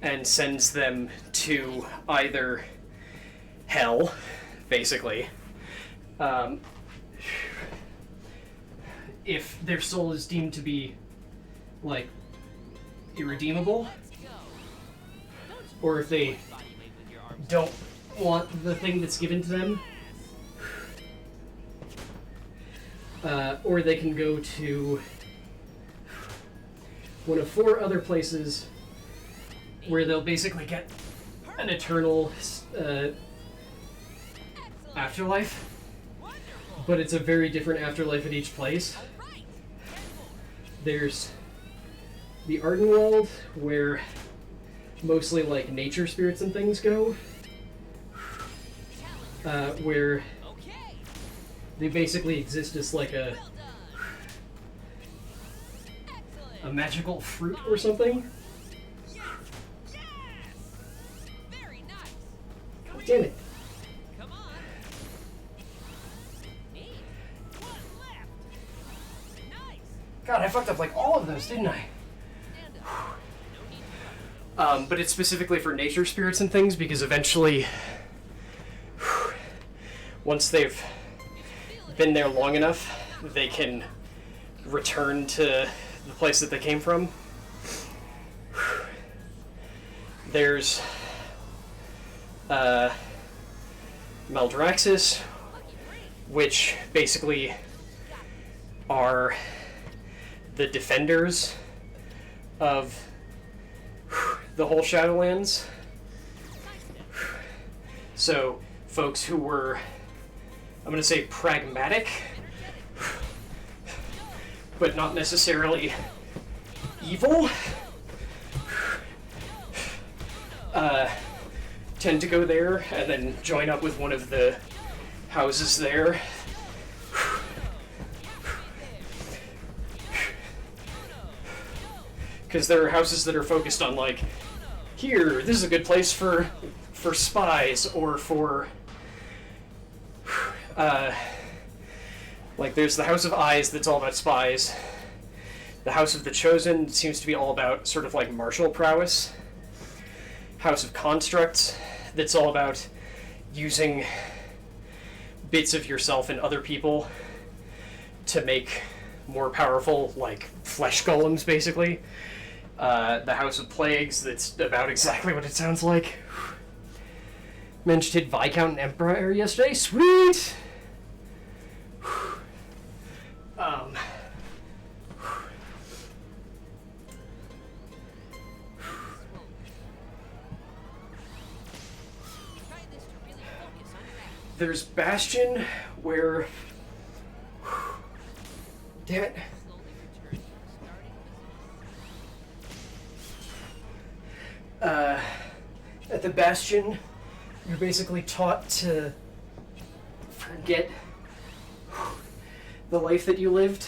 and sends them to either hell, basically, if their soul is deemed to be, like, irredeemable, or if they don't want the thing that's given to them, or they can go to one of 4 other places where they'll basically get an eternal afterlife, but it's a very different afterlife at each place. There's the Ardenwald, where mostly like nature spirits and things go, where they basically exist as like a magical fruit or something. Very nice. God damn it. Come on. Neat. One left. Nice. God, I fucked up like all of those, didn't I? Stand up. No need. But it's specifically for nature spirits and things, because eventually, once they've been there long enough, they can return to the place that they came from. There's Maldraxxus, which basically are the defenders of the whole Shadowlands. So, folks who were, I'm going to say, pragmatic, but not necessarily evil, tend to go there and then join up with one of the houses there. Because there are houses that are focused on, like, here, this is a good place for spies, or for like, there's the House of Eyes that's all about spies. The House of the Chosen seems to be all about sort of like martial prowess. House of Constructs that's all about using bits of yourself and other people to make more powerful, like, flesh golems, basically. The House of Plagues that's about exactly what it sounds like. Managed to hit Viscount and Empire yesterday. Sweet! Try this to really focus on that. There's Bastion, where... Damn it. Slowly return to your starting position. At the Bastion, you're basically taught to forget the life that you lived.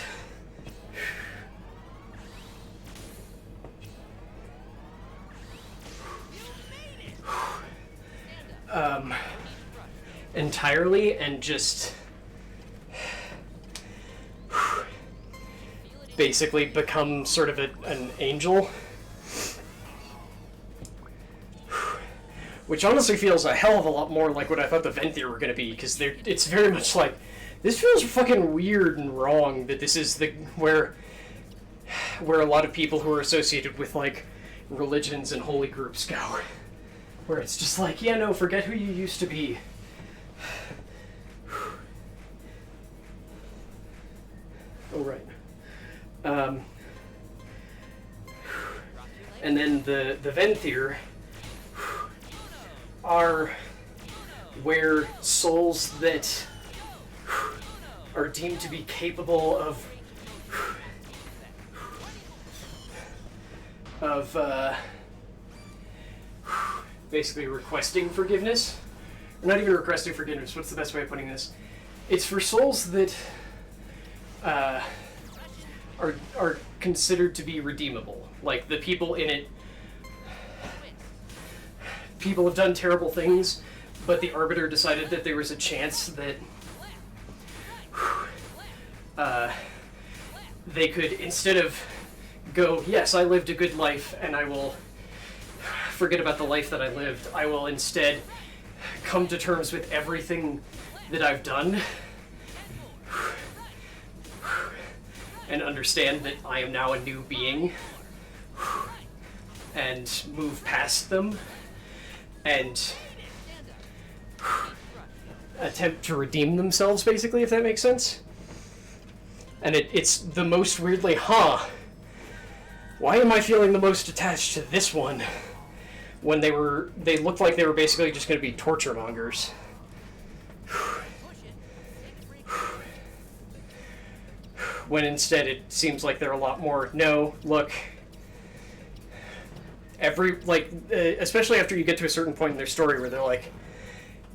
You made it! entirely and just basically become sort of an angel. Which honestly feels a hell of a lot more like what I thought the Venthyr were going to be, because it's very much like, this feels fucking weird and wrong that this is where a lot of people who are associated with, like, religions and holy groups go. Where it's just like, yeah, no, forget who you used to be. Oh, right. And then the Venthyr are where souls that are deemed to be capable of basically requesting forgiveness. Or not even requesting forgiveness, what's the best way of putting this? It's for souls that are considered to be redeemable. Like, the people in it, people have done terrible things, but the Arbiter decided that there was a chance that they could, instead of go, yes, I lived a good life and I will forget about the life that I lived, I will instead come to terms with everything that I've done and understand that I am now a new being and move past them and attempt to redeem themselves, basically, if that makes sense. And it's the most weirdly, why am I feeling the most attached to this one when they looked like they were basically just going to be torture mongers. When instead it seems like they're a lot more, no, look, especially after you get to a certain point in their story where they're like,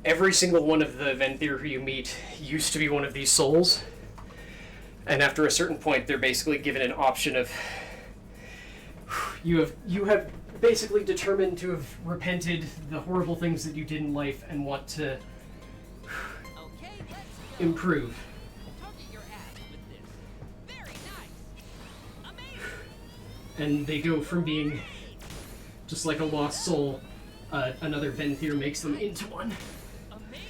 every single one of the Venthyr who you meet used to be one of these souls, and after a certain point they're basically given an option of, you have basically determined to have repented the horrible things that you did in life and want to improve. And they go from being just like a lost soul, another Venthyr makes them into one. Amazing.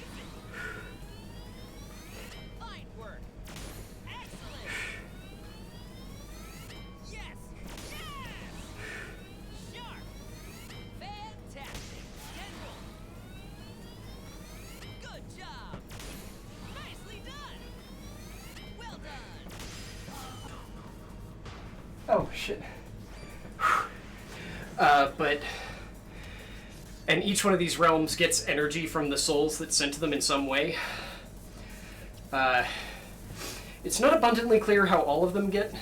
Fine work. Excellent. Yes. Yes. Sharp. Fantastic. General. Good job. Nicely done. Well done. Oh, shit. And each one of these realms gets energy from the souls that sent to them in some way. It's not abundantly clear how all of them get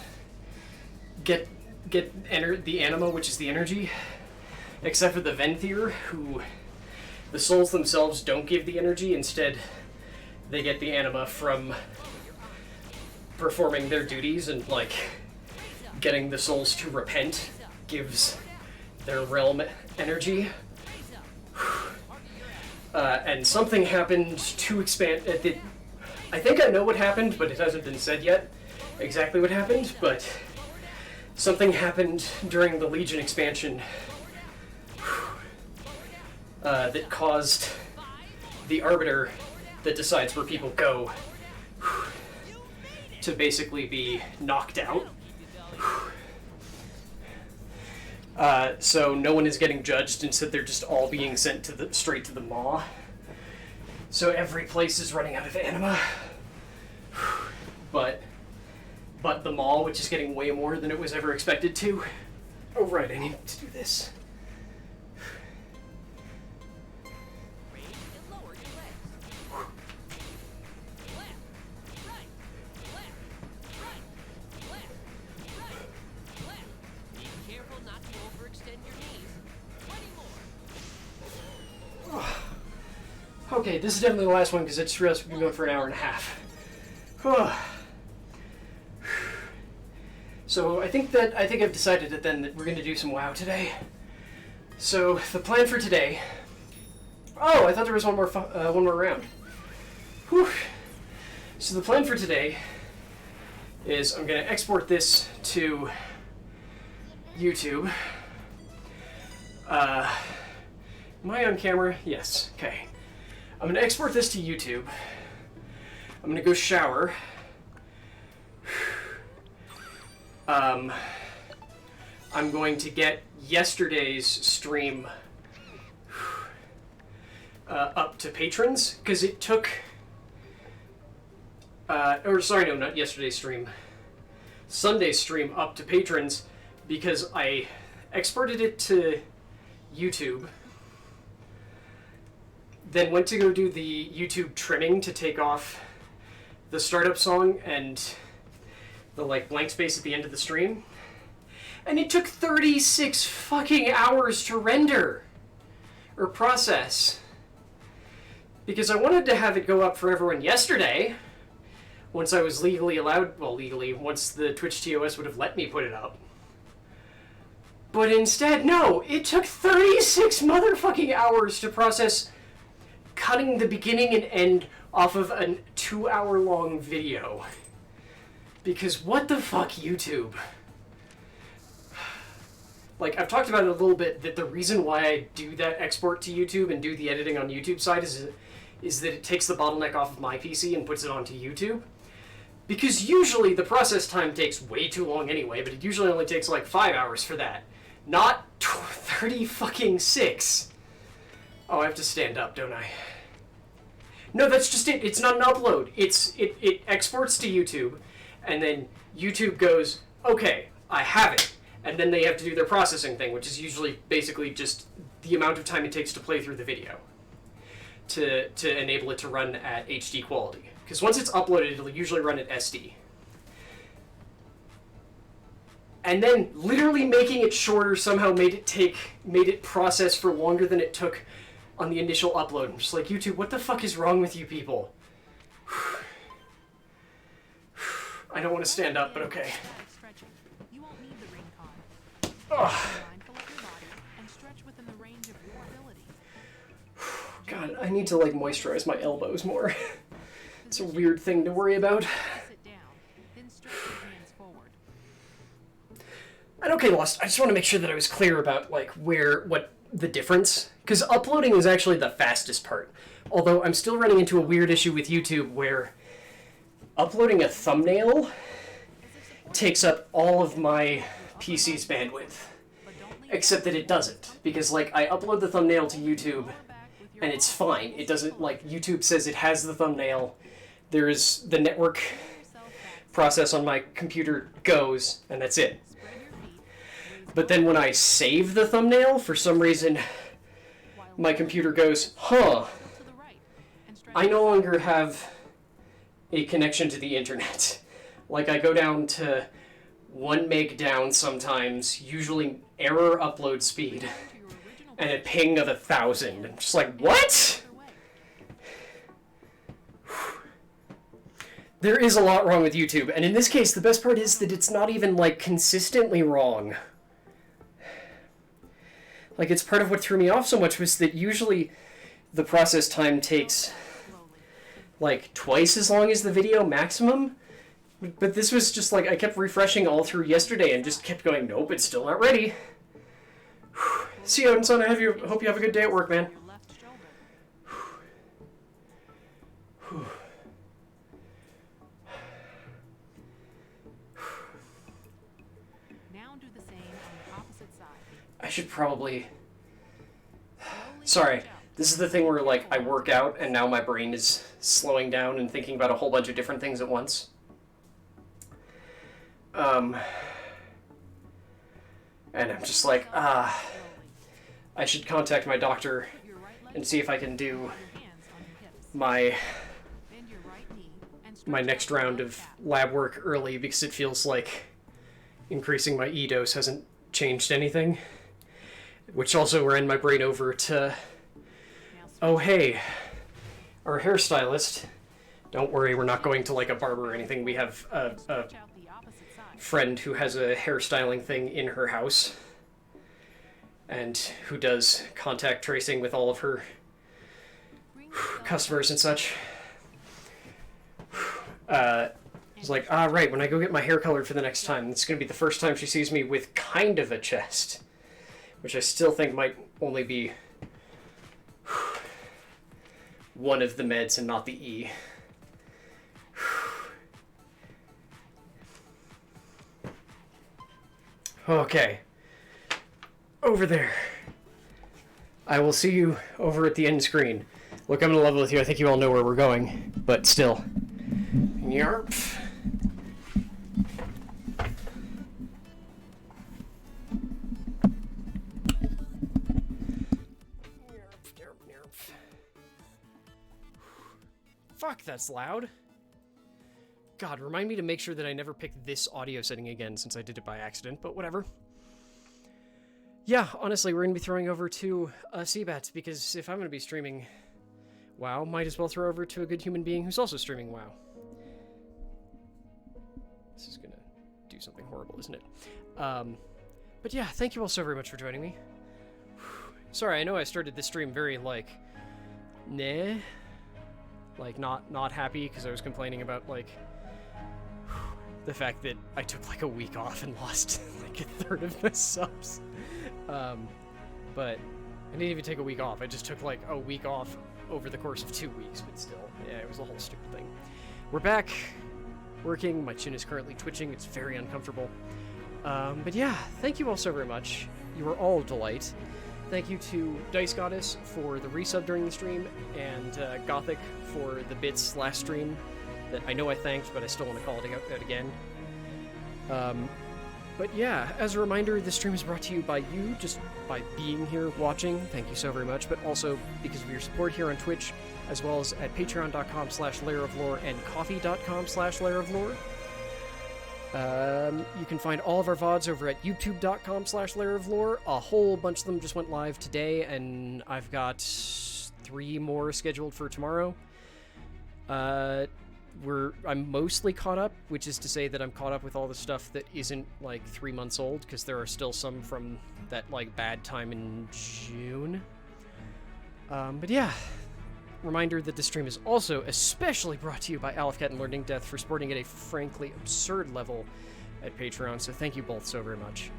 the anima, which is the energy, except for the Venthyr, who the souls themselves don't give the energy. Instead, they get the anima from performing their duties, and like getting the souls to repent gives their realm energy. And something happened to expand. I think I know what happened, but it hasn't been said yet exactly what happened, but something happened during the Legion expansion that caused the Arbiter that decides where people go to basically be knocked out. So no one is getting judged, instead they're just all being sent straight to the maw. So every place is running out of anima. But the maw, which is getting way more than it was ever expected to. Oh right, I need to do this. Raise and lower your legs. Left, right, left, right, left, left. Be careful not to overextend your knees. 20 more. Okay, this is definitely the last one because I just realized we've been going for an hour and a half. So I think I've decided that we're going to do some WoW today. So the plan for today Oh, I thought there was one more round. Whew. So the plan for today is I'm going to export this to YouTube. Am I on camera? Yes. Okay. I'm going to export this to YouTube. I'm going to go shower. I'm going to get yesterday's stream up to patrons, because it took... or sorry, no, not yesterday's stream. Sunday's stream up to patrons, because I exported it to YouTube, then went to go do the YouTube trimming to take off the startup song and the like blank space at the end of the stream, and it took 36 fucking hours to render or process, because I wanted to have it go up for everyone yesterday once I was legally allowed, well, legally, once the Twitch TOS would have let me put it up. But instead, no, it took 36 motherfucking hours to process cutting the beginning and end off of a 2-hour-long video. Because what the fuck, YouTube? Like, I've talked about it a little bit, that the reason why I do that export to YouTube and do the editing on YouTube side is that it takes the bottleneck off of my PC and puts it onto YouTube. Because usually the process time takes way too long anyway, but it usually only takes like 5 hours for that. Not 30 fucking 6. Oh, I have to stand up, don't I? No, that's just it. It's not an upload. It exports to YouTube, and then YouTube goes, okay, I have it. And then they have to do their processing thing, which is usually basically just the amount of time it takes to play through the video to enable it to run at HD quality. Because once it's uploaded, it'll usually run at SD. And then literally making it shorter somehow made it process for longer than it took on the initial upload. I'm just like, YouTube, what the fuck is wrong with you people? I don't want to stand up, but okay. You won't need the ring card. Ugh. Mindful of your body and stretch within the range of your ability. God, I need to like moisturize my elbows more. It's a weird thing to worry about. Sit down, then stretch your hands forward. And okay, Lost, I just want to make sure that I was clear about like what the difference, because uploading is actually the fastest part. Although I'm still running into a weird issue with YouTube where uploading a thumbnail takes up all of my PC's bandwidth. Except that it doesn't, because like I upload the thumbnail to YouTube and it's fine. It doesn't, like, YouTube says it has the thumbnail. There is the network process on my computer goes, and that's it. But then when I save the thumbnail, for some reason, my computer goes, huh, I no longer have a connection to the internet. Like, I go down to 1 meg down sometimes, usually error upload speed, and a ping of 1,000. I'm just like, what? There is a lot wrong with YouTube, and in this case, the best part is that it's not even, like, consistently wrong. Like, it's part of what threw me off so much was that usually the process time takes, like, twice as long as the video maximum. But this was just, like, I kept refreshing all through yesterday and just kept going, nope, it's still not ready. See you, son. Hope you have a good day at work, man. Now do the same on the opposite side. I should probably... Sorry, this is the thing where, like, I work out and now my brain is slowing down and thinking about a whole bunch of different things at once. And I'm just like, I should contact my doctor and see if I can do my next round of lab work early, because it feels like increasing my E dose hasn't changed anything. Which also ran my brain over to, oh hey, our hairstylist. Don't worry, we're not going to like a barber or anything. We have a friend who has a hairstyling thing in her house and who does contact tracing with all of her customers and such. It's like, ah, right, when I go get my hair colored for the next time, it's going to be the first time she sees me with kind of a chest. Which I still think might only be one of the meds and not the E. Okay. Over there. I will see you over at the end screen. Look, I'm gonna level with you. I think you all know where we're going, but still. Yarp. Fuck, that's loud. God, remind me to make sure that I never pick this audio setting again since I did it by accident, but whatever. Yeah, honestly, we're going to be throwing over to CBATs because if I'm going to be streaming WoW, might as well throw over to a good human being who's also streaming WoW. This is going to do something horrible, isn't it? But yeah, thank you all so very much for joining me. Sorry, I know I started this stream very, like, nah. Like, not happy because I was complaining about, like, the fact that I took, like, a week off and lost, like, a third of my subs. But I didn't even take a week off. I just took, like, a week off over the course of 2 weeks, but still. Yeah, it was a whole stupid thing. We're back, working. My chin is currently twitching. It's very uncomfortable. But yeah, thank you all so very much. You were all a delight. Thank you to Dice Goddess for the resub during the stream, and Gothic for the bits last stream that I know I thanked, but I still want to call it out again. But yeah, as a reminder, this stream is brought to you by you, just by being here watching. Thank you so very much, but also because of your support here on Twitch, as well as at patreon.com/layeroflore and coffee.com/layeroflore. You can find all of our VODs over at youtube.com/layeroflore. A whole bunch of them just went live today, and I've got 3 more scheduled for tomorrow. I'm mostly caught up, which is to say that I'm caught up with all the stuff that isn't, like, 3 months old, because there are still some from that, like, bad time in June. But yeah. Reminder that this stream is also especially brought to you by Alfcat and Learning Death for sporting at a frankly absurd level at Patreon, so thank you both so very much.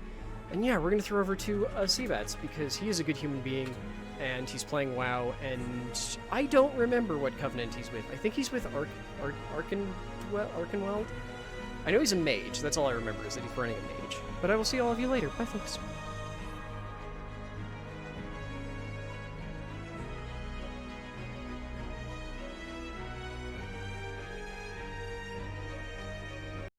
And yeah, we're going to throw over to CBATs, because he is a good human being, and he's playing WoW, and I don't remember what Covenant he's with. I think he's with Arkenweld? I know he's a mage, that's all I remember, is that he's running a mage. But I will see all of you later. Bye, folks.